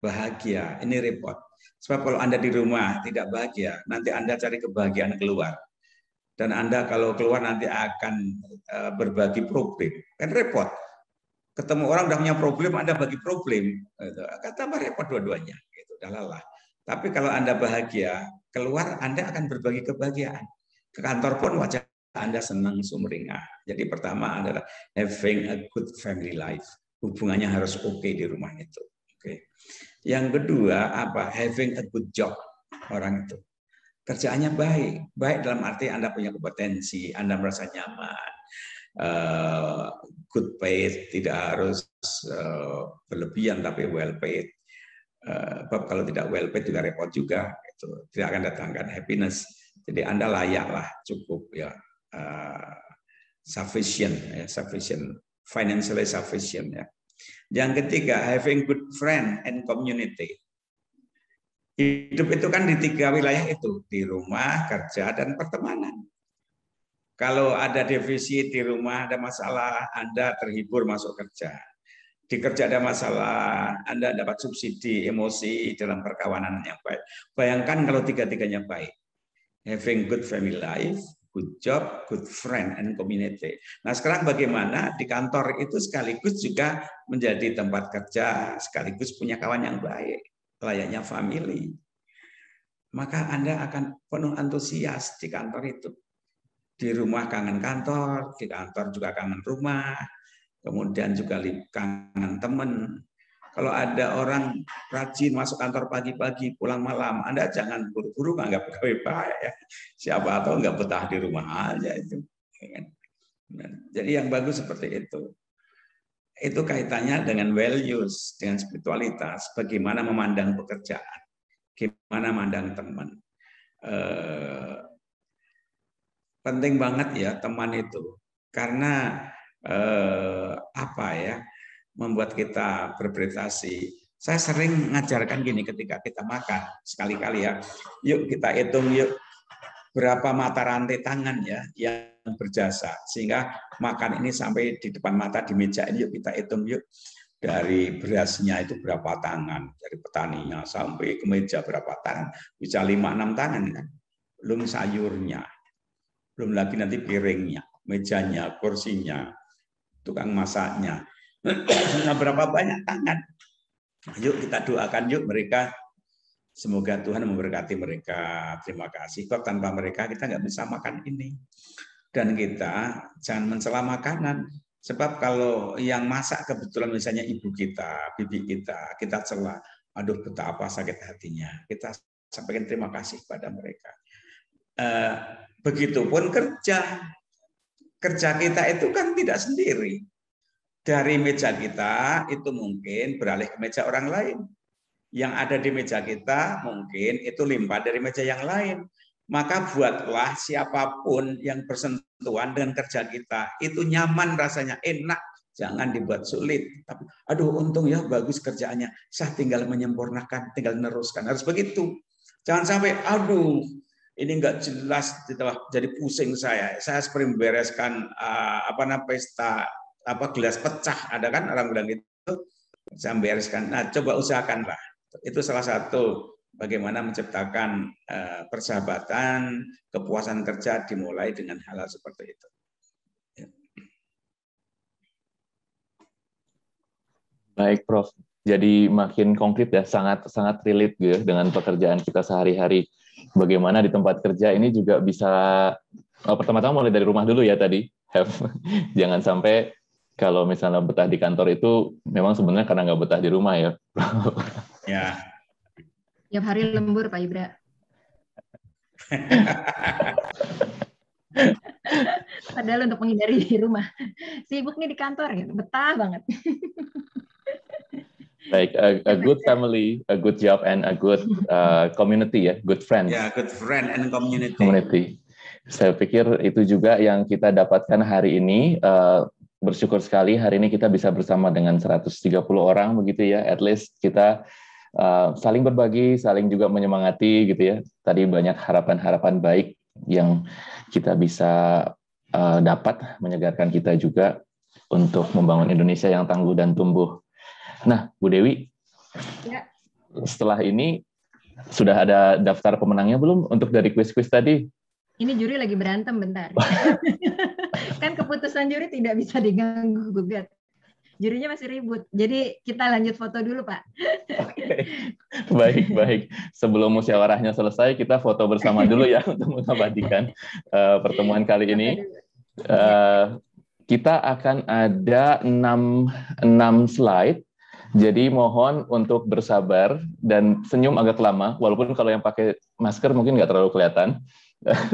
bahagia, ini repot. Sebab kalau Anda di rumah tidak bahagia, nanti Anda cari kebahagiaan keluar. Dan Anda kalau keluar nanti akan berbagi problem. Kan repot. Ketemu orang udah punya problem, Anda bagi problem. Kata repot dua-duanya. Gitu, udah lelah. Tapi kalau Anda bahagia, keluar Anda akan berbagi kebahagiaan. Ke kantor pun wajah Anda senang sumringah. Jadi pertama adalah having a good family life. Hubungannya harus oke di rumah itu. Oke. Yang kedua apa? Having a good job. Orang itu kerjaannya baik. Baik dalam arti Anda punya kompetensi, Anda merasa nyaman. Good paid, tidak harus berlebihan tapi well paid. Kalau tidak well paid juga repot juga, itu tidak akan datangkan happiness. Jadi Anda layaklah cukup ya, sufficient, financially sufficient ya. Yang ketiga, having good friend and community. Hidup itu kan di 3 wilayah itu, di rumah, kerja, dan pertemanan. Kalau ada defisit di rumah, ada masalah, Anda terhibur masuk kerja. Di kerja ada masalah, Anda dapat subsidi emosi dalam perkawanan yang baik. Bayangkan kalau 3-tiganya baik. Having good family life, good job, good friend, and community. Nah sekarang bagaimana di kantor itu sekaligus juga menjadi tempat kerja, sekaligus punya kawan yang baik, layaknya family. Maka Anda akan penuh antusias di kantor itu. Di rumah kangen kantor, di kantor juga kangen rumah, kemudian juga kangen teman. Kalau ada orang rajin masuk kantor pagi-pagi, pulang malam, Anda jangan buru-buru nganggap pegawai baik ya. Siapa tahu nggak betah di rumah aja itu. Jadi yang bagus seperti itu. Itu kaitannya dengan values, dengan spiritualitas, bagaimana memandang pekerjaan, gimana memandang teman. Penting banget ya teman itu, karena apa ya, membuat kita berprestasi. Saya sering mengajarkan gini ketika kita makan, sekali-kali ya, yuk kita hitung yuk berapa mata rantai tangan ya yang berjasa sehingga makan ini sampai di depan mata di meja ini, yuk kita hitung yuk dari berasnya itu berapa tangan, dari petaninya sampai ke meja berapa tangan, bisa 5-6 tangan kan, belum sayurnya, belum lagi nanti piringnya, mejanya, kursinya, tukang masaknya. Nah, berapa banyak tangan. Yuk kita doakan yuk mereka. Semoga Tuhan memberkati mereka. Terima kasih. Kok tanpa mereka kita nggak bisa makan ini. Dan kita jangan mencela makanan. Sebab kalau yang masak kebetulan misalnya ibu kita, bibi kita cela. Aduh betapa sakit hatinya. Kita sampaikan terima kasih pada mereka. Begitupun kerja. Kerja kita itu kan tidak sendiri. Dari meja kita itu mungkin beralih ke meja orang lain. Yang ada di meja kita mungkin itu limpah dari meja yang lain. Maka buatlah siapapun yang bersentuhan dengan kerja kita itu nyaman rasanya, enak. Jangan dibuat sulit. Tapi, aduh untung ya bagus kerjaannya. Saya tinggal menyempurnakan, tinggal meneruskan. Harus begitu. Jangan sampai, aduh ini nggak jelas, jadi pusing saya. Saya seperti membereskan pesta gelas pecah, ada kan orang bilang gitu, saya membereskan. Nah, coba usahakanlah. Itu salah satu bagaimana menciptakan persahabatan, kepuasan kerja dimulai dengan hal-hal seperti itu. Ya. Baik, Prof. Jadi makin konkret ya, sangat relate gitu dengan pekerjaan kita sehari-hari. Bagaimana di tempat kerja ini juga bisa pertama-tama mulai dari rumah dulu ya tadi. Jangan sampai kalau misalnya betah di kantor itu memang sebenarnya karena nggak betah di rumah ya. Ya. Tiap hari lembur Pak Ibra. Padahal untuk menghindari di rumah. Sibuk nih di kantor gitu, betah banget. Like a good family, a good job, and a good community ya, good friends. Ya, good friend and community. Saya pikir itu juga yang kita dapatkan hari ini. Bersyukur sekali hari ini kita bisa bersama dengan 130 orang begitu ya. At least kita saling berbagi, saling juga menyemangati gitu ya. Tadi banyak harapan-harapan baik yang kita bisa dapat menyegarkan kita juga untuk membangun Indonesia yang tangguh dan tumbuh. Nah, Bu Dewi, ya. Setelah ini Sudah ada daftar pemenangnya belum untuk dari kuis-kuis tadi? Ini juri lagi berantem bentar. Kan keputusan juri tidak bisa diganggu gugat. Jurinya masih ribut. Jadi kita lanjut foto dulu, Pak. Oke. Baik. Sebelum musyawarahnya selesai, kita foto bersama dulu ya untuk mengabadikan pertemuan kali ini. Kita akan ada 6 slide. Jadi mohon untuk bersabar dan senyum agak lama, walaupun kalau yang pakai masker mungkin nggak terlalu kelihatan.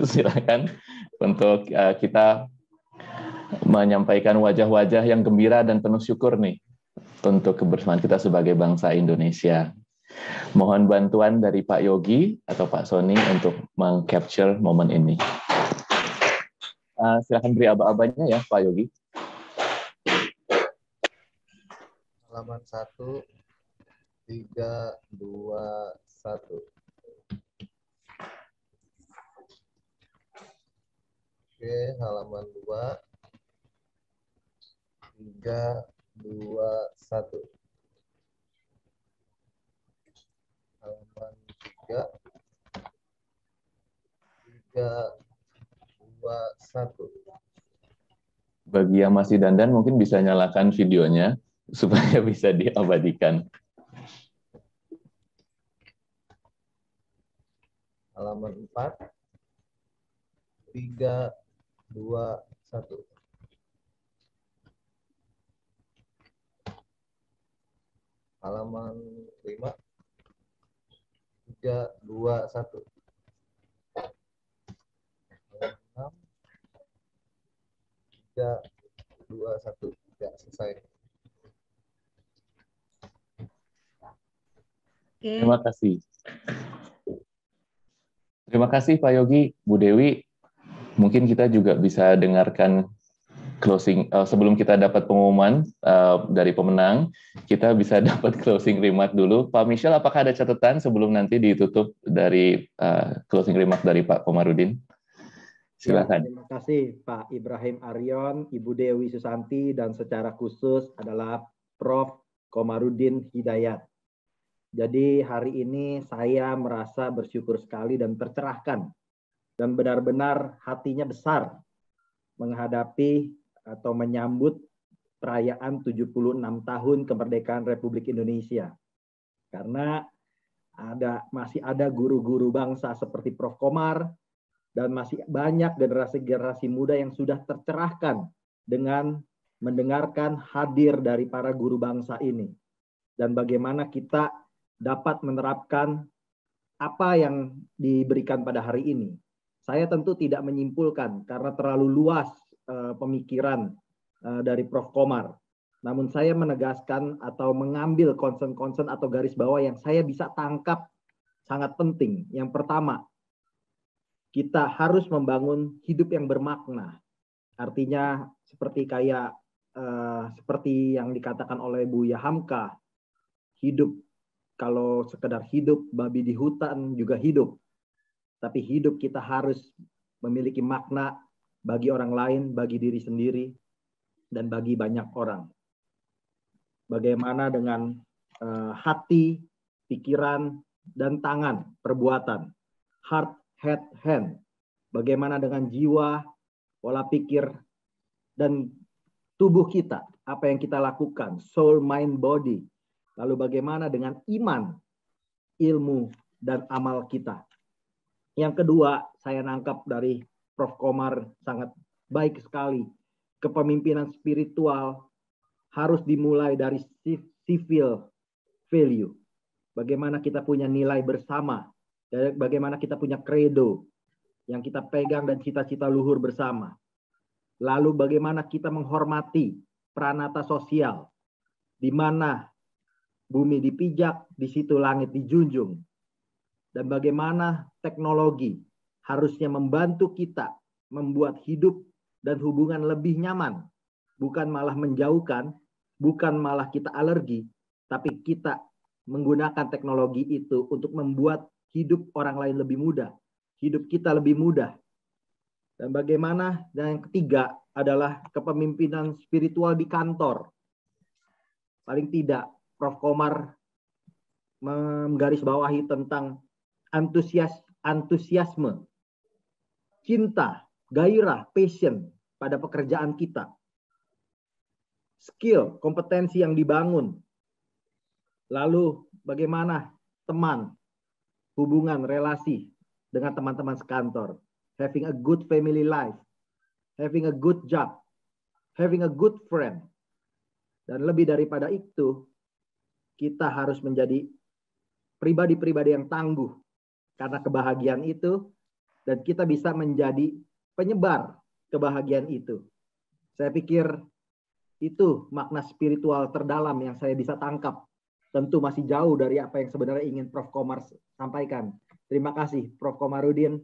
Silakan untuk kita menyampaikan wajah-wajah yang gembira dan penuh syukur nih untuk kebersamaan kita sebagai bangsa Indonesia. Mohon bantuan dari Pak Yogi atau Pak Sony untuk meng-capture momen ini. Silakan beri aba-abanya ya, Pak Yogi. Halaman 1, 3, 2, 1. Oke, halaman 2, 3, 2, 1. Halaman 3, 3, 2, 1. Bagi yang masih dandan mungkin bisa nyalakan videonya supaya bisa diabadikan. Halaman 4, 3, 2, 1. Halaman 5, 3, 2, 1. Halaman 6, 3, 2, 1. Ya, selesai. Terima kasih. Terima kasih Pak Yogi, Bu Dewi. Mungkin kita juga bisa dengarkan closing sebelum kita dapat pengumuman dari pemenang, kita bisa dapat closing remark dulu. Pak Michel, apakah ada catatan sebelum nanti ditutup dari closing remark dari Pak Komarudin? Silakan. Ya, terima kasih Pak Ibrahim Aryon, Ibu Dewi Susanti, dan secara khusus adalah Prof. Komarudin Hidayat. Jadi hari ini saya merasa bersyukur sekali dan tercerahkan dan benar-benar hatinya besar menghadapi atau menyambut perayaan 76 tahun kemerdekaan Republik Indonesia. Karena masih ada guru-guru bangsa seperti Prof. Komar dan masih banyak generasi-generasi muda yang sudah tercerahkan dengan mendengarkan hadir dari para guru bangsa ini. Dan bagaimana kita dapat menerapkan apa yang diberikan pada hari ini. Saya tentu tidak menyimpulkan karena terlalu luas pemikiran dari Prof. Komar. Namun saya menegaskan atau mengambil concern-concern atau garis bawah yang saya bisa tangkap sangat penting. Yang pertama, kita harus membangun hidup yang bermakna. Artinya seperti seperti yang dikatakan oleh Buya Hamka, hidup kalau sekedar hidup, babi di hutan juga hidup. Tapi hidup kita harus memiliki makna bagi orang lain, bagi diri sendiri, dan bagi banyak orang. Bagaimana dengan hati, pikiran, dan tangan, perbuatan. Heart, head, hand. Bagaimana dengan jiwa, pola pikir, dan tubuh kita. Apa yang kita lakukan, soul, mind, body. Lalu bagaimana dengan iman, ilmu, dan amal kita. Yang kedua, saya nangkap dari Prof. Komar sangat baik sekali. Kepemimpinan spiritual harus dimulai dari civil value. Bagaimana kita punya nilai bersama. Bagaimana kita punya credo yang kita pegang dan cita-cita luhur bersama. Lalu bagaimana kita menghormati pranata sosial. Di mana bumi dipijak, di situ langit dijunjung. Dan bagaimana teknologi harusnya membantu kita membuat hidup dan hubungan lebih nyaman. Bukan malah menjauhkan, bukan malah kita alergi, tapi kita menggunakan teknologi itu untuk membuat hidup orang lain lebih mudah. Hidup kita lebih mudah. Dan bagaimana, dan yang ketiga adalah kepemimpinan spiritual di kantor. Paling tidak, Prof. Komar menggarisbawahi tentang antusiasme, cinta, gairah, passion pada pekerjaan kita. Skill, kompetensi yang dibangun. Lalu bagaimana teman, hubungan, relasi dengan teman-teman sekantor. Having a good family life. Having a good job. Having a good friend. Dan lebih daripada itu, kita harus menjadi pribadi-pribadi yang tangguh. Karena kebahagiaan itu, dan kita bisa menjadi penyebar kebahagiaan itu. Saya pikir itu makna spiritual terdalam yang saya bisa tangkap. Tentu masih jauh dari apa yang sebenarnya ingin Prof. Komar sampaikan. Terima kasih Prof. Komarudin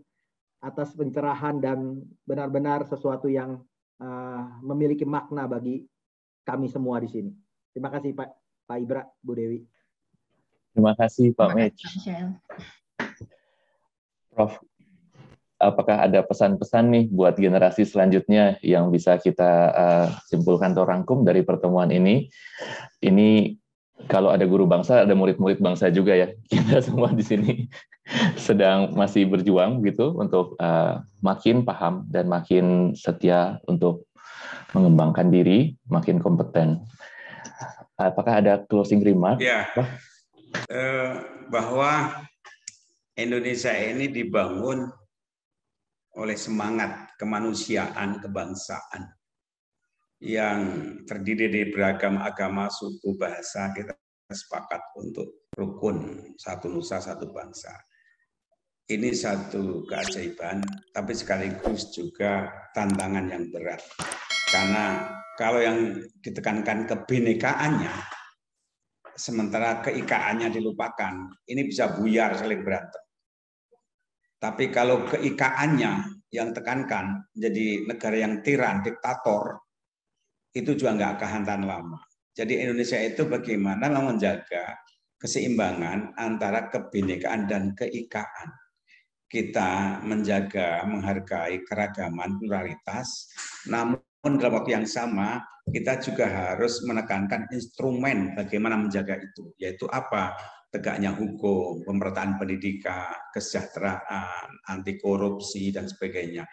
atas pencerahan dan benar-benar sesuatu yang memiliki makna bagi kami semua di sini. Terima kasih Pak Ibra, Bu Dewi. Terima kasih Pak Mitch. Prof, apakah ada pesan-pesan nih buat generasi selanjutnya yang bisa kita simpulkan atau rangkum dari pertemuan ini? Ini kalau ada guru bangsa, ada murid-murid bangsa juga ya. Kita semua di sini sedang masih berjuang gitu untuk makin paham dan makin setia untuk mengembangkan diri, makin kompeten. Apakah ada closing remark? Ya, bahwa Indonesia ini dibangun oleh semangat kemanusiaan, kebangsaan yang terdiri dari beragam agama, suku, bahasa. Kita sepakat untuk rukun, satu nusa, satu bangsa. Ini satu keajaiban, tapi sekaligus juga tantangan yang berat. Karena kalau yang ditekankan kebinekaannya, sementara keikaannya dilupakan, ini bisa buyar saling berantem. Tapi kalau keikaannya yang tekankan jadi negara yang tiran, diktator, itu juga nggak kehantan lama. Jadi Indonesia itu bagaimana menjaga keseimbangan antara kebinekaan dan keikaan. Kita menjaga, menghargai keragaman, pluralitas, namun dalam waktu yang sama kita juga harus menekankan instrumen bagaimana menjaga itu, yaitu apa? Tegaknya hukum, pemerataan pendidikan, kesejahteraan, anti korupsi dan sebagainya.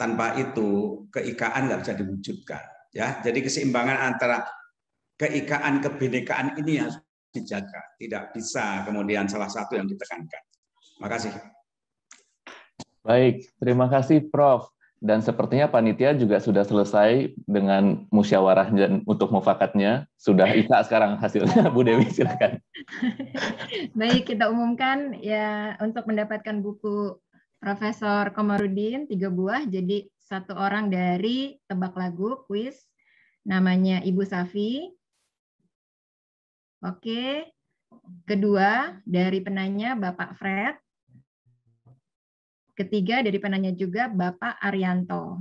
Tanpa itu keikaan nggak bisa diwujudkan. Ya, jadi keseimbangan antara keikaan kebinekaan ini harus dijaga. Tidak bisa kemudian salah satu yang ditekankan. Terima kasih. Baik, terima kasih Prof. Dan sepertinya panitia juga sudah selesai dengan musyawarah dan untuk mufakatnya. Sudah IKA sekarang hasilnya. Bu Dewi, silakan. Baik, kita umumkan ya untuk mendapatkan buku Profesor Komarudin 3 buah. Jadi 1 orang dari tebak lagu kuis namanya Ibu Safi. Oke. Kedua dari penanya Bapak Fred. Ketiga dari penanya juga Bapak Arianto.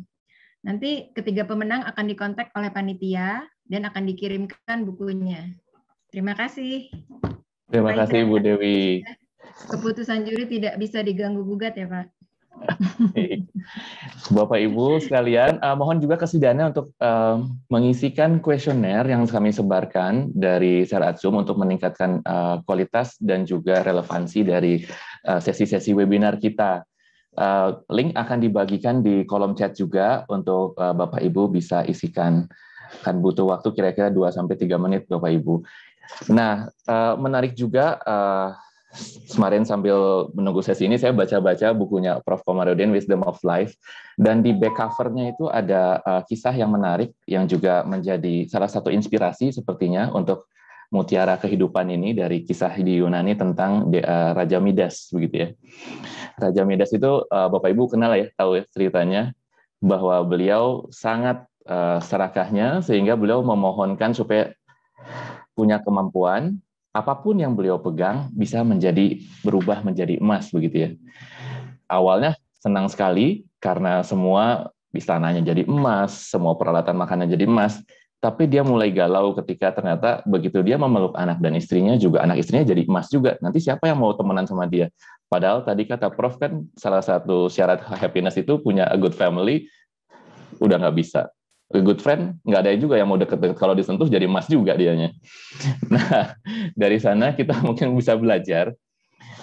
Nanti ketiga pemenang akan dikontak oleh panitia dan akan dikirimkan bukunya. Terima kasih. Terima kasih Bu Dewi. Keputusan juri tidak bisa diganggu-gugat ya Pak. Bapak Ibu sekalian, mohon juga kesediaannya untuk mengisikan kuesioner yang kami sebarkan dari Share Zoom untuk meningkatkan kualitas dan juga relevansi dari sesi-sesi webinar kita. Link akan dibagikan di kolom chat juga untuk Bapak Ibu bisa isikan. Kan butuh waktu kira-kira 2-3 menit Bapak Ibu. Nah, menarik juga kemarin sambil menunggu sesi ini saya baca-baca bukunya Prof. Komarudin Wisdom of Life, dan di back cover-nya itu ada kisah yang menarik yang juga menjadi salah satu inspirasi sepertinya untuk mutiara kehidupan ini dari kisah di Yunani tentang Raja Midas begitu ya. Raja Midas itu Bapak Ibu kenal ya, tahu ya ceritanya bahwa beliau sangat serakahnya sehingga beliau memohonkan supaya punya kemampuan apapun yang beliau pegang bisa berubah menjadi emas begitu ya. Awalnya senang sekali karena semua istananya jadi emas, semua peralatan makanan jadi emas. Tapi dia mulai galau ketika ternyata begitu dia memeluk anak dan istrinya juga, anak istrinya jadi emas juga. Nanti siapa yang mau temenan sama dia? Padahal tadi kata Prof kan salah satu syarat happiness itu punya a good family, udah nggak bisa. A good friend, nggak ada juga yang mau deket-deket, kalau disentuh jadi emas juga dianya. Nah, dari sana kita mungkin bisa belajar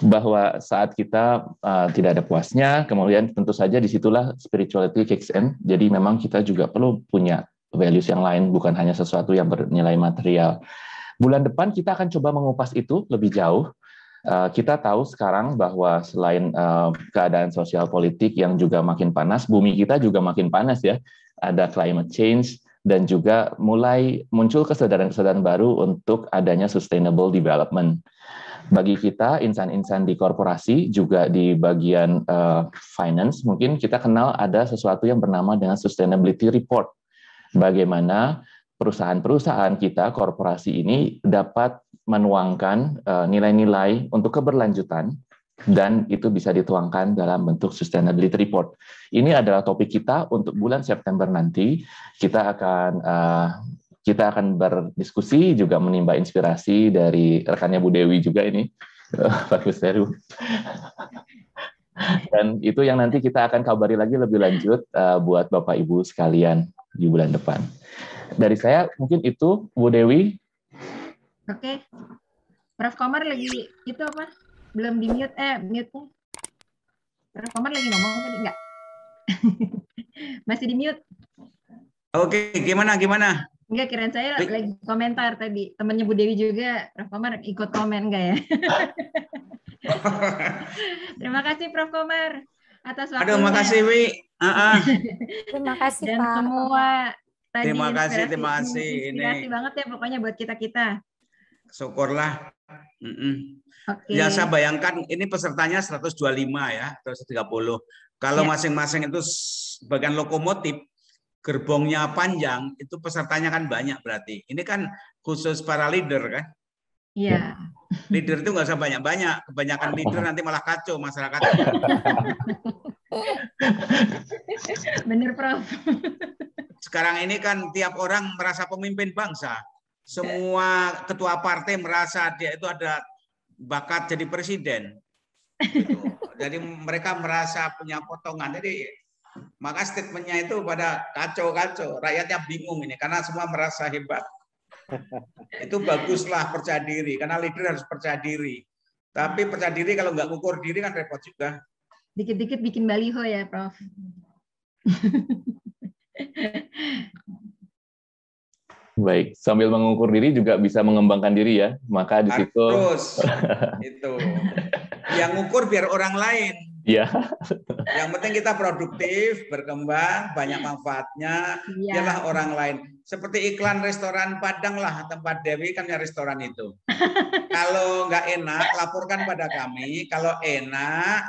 bahwa saat kita tidak ada puasnya, kemudian tentu saja disitulah spirituality kicks in. Jadi memang kita juga perlu punya values yang lain, bukan hanya sesuatu yang bernilai material. Bulan depan kita akan coba mengupas itu lebih jauh. Kita tahu sekarang bahwa selain keadaan sosial politik yang juga makin panas, bumi kita juga makin panas ya. Ada climate change dan juga mulai muncul kesadaran-kesadaran baru untuk adanya sustainable development. Bagi kita, insan-insan di korporasi, juga di bagian finance, mungkin kita kenal ada sesuatu yang bernama dengan sustainability report. Bagaimana perusahaan-perusahaan kita, korporasi ini dapat menuangkan nilai-nilai untuk keberlanjutan, dan itu bisa dituangkan dalam bentuk sustainability report. Ini adalah topik kita untuk bulan September nanti. Kita akan berdiskusi, juga menimba inspirasi dari rekannya Bu Dewi juga ini, Pak Kusteru. Dan itu yang nanti kita akan kabari lagi lebih lanjut buat Bapak Ibu sekalian di bulan depan. Dari saya mungkin itu, Bu Dewi. Oke. Prof. Komar lagi itu apa? Belum di mute, mute-nya. Prof. Komar lagi ngomong tadi enggak? Masih di mute. Oke, gimana? Enggak, kirain saya lagi komentar tadi. Temannya Bu Dewi juga, Prof. Komar ikut komen enggak ya? Terima kasih Prof. Komar atas waktunya. Aduh, makasih Wi. Terima kasih Dan Pak. semua tadi Terima kasih. Inspirasi banget ya pokoknya buat kita-kita. Syukurlah. Oke. Ya, saya bayangkan ini pesertanya 125 ya, 130. Kalau Ya. masing-masing itu bagian lokomotif, gerbongnya panjang, itu pesertanya kan banyak berarti. Ini kan khusus para leader kan? Iya. Leader itu nggak usah banyak-banyak. Kebanyakan leader nanti malah kacau masyarakatnya. Bener, Prof. Sekarang ini kan tiap orang merasa pemimpin bangsa. Semua ketua partai merasa dia itu ada bakat jadi presiden. Gitu. Jadi mereka merasa punya potongan. Jadi maka statementnya itu pada kacau-kacau. Rakyatnya bingung ini karena semua merasa hebat. Itu baguslah percaya diri. Karena leader harus percaya diri. Tapi percaya diri kalau nggak ngukur diri kan repot juga. Dikit-dikit bikin baliho ya, Prof. Baik, sambil mengukur diri juga bisa mengembangkan diri ya. Maka di situ harus itu. Yang ngukur biar orang lain. ya. Yang penting kita produktif, berkembang, banyak manfaatnya, Iya. biarlah orang lain. Seperti iklan restoran Padang lah, tempat Dewi kan ya restoran itu. Kalau nggak enak, laporkan pada kami. Kalau enak,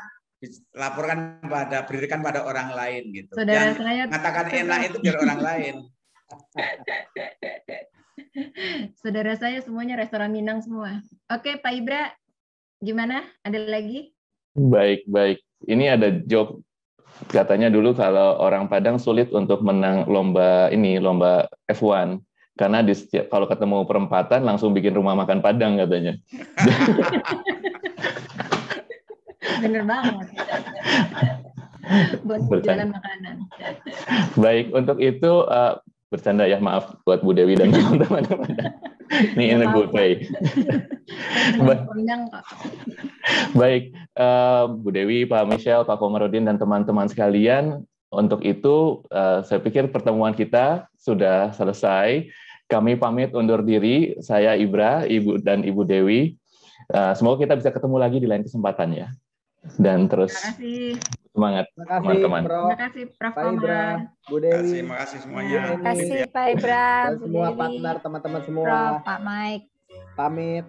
berikan pada orang lain gitu. Saudara Yang saya mengatakan enak itu biar orang lain. Saudara saya semuanya restoran Minang semua. Oke, Pak Ibra, gimana? Ada lagi? Baik. Ini ada joke, katanya dulu kalau orang Padang sulit untuk menang lomba F1 karena kalau ketemu perempatan langsung bikin rumah makan Padang katanya. Bener banget. Buat jualan makanan. Baik, untuk itu bercanda ya, maaf buat Bu Dewi dan teman-teman. Ini in a good way. Baik, Bu Dewi, Pak Michelle, Pak Komarudin, dan teman-teman sekalian, untuk itu saya pikir pertemuan kita sudah selesai. Kami pamit undur diri, saya Ibra, Ibu dan Ibu Dewi. Semoga kita bisa ketemu lagi di lain kesempatan ya. Dan terus semangat teman-teman. Terima kasih Prof. Pak Ibra, Komar. Bu Dewi. Terima kasih semuanya. Terima kasih Pak Ibra, Dan Bu semua Dewi, partner, teman-teman semua. Prof, Pak Mike. Pamit.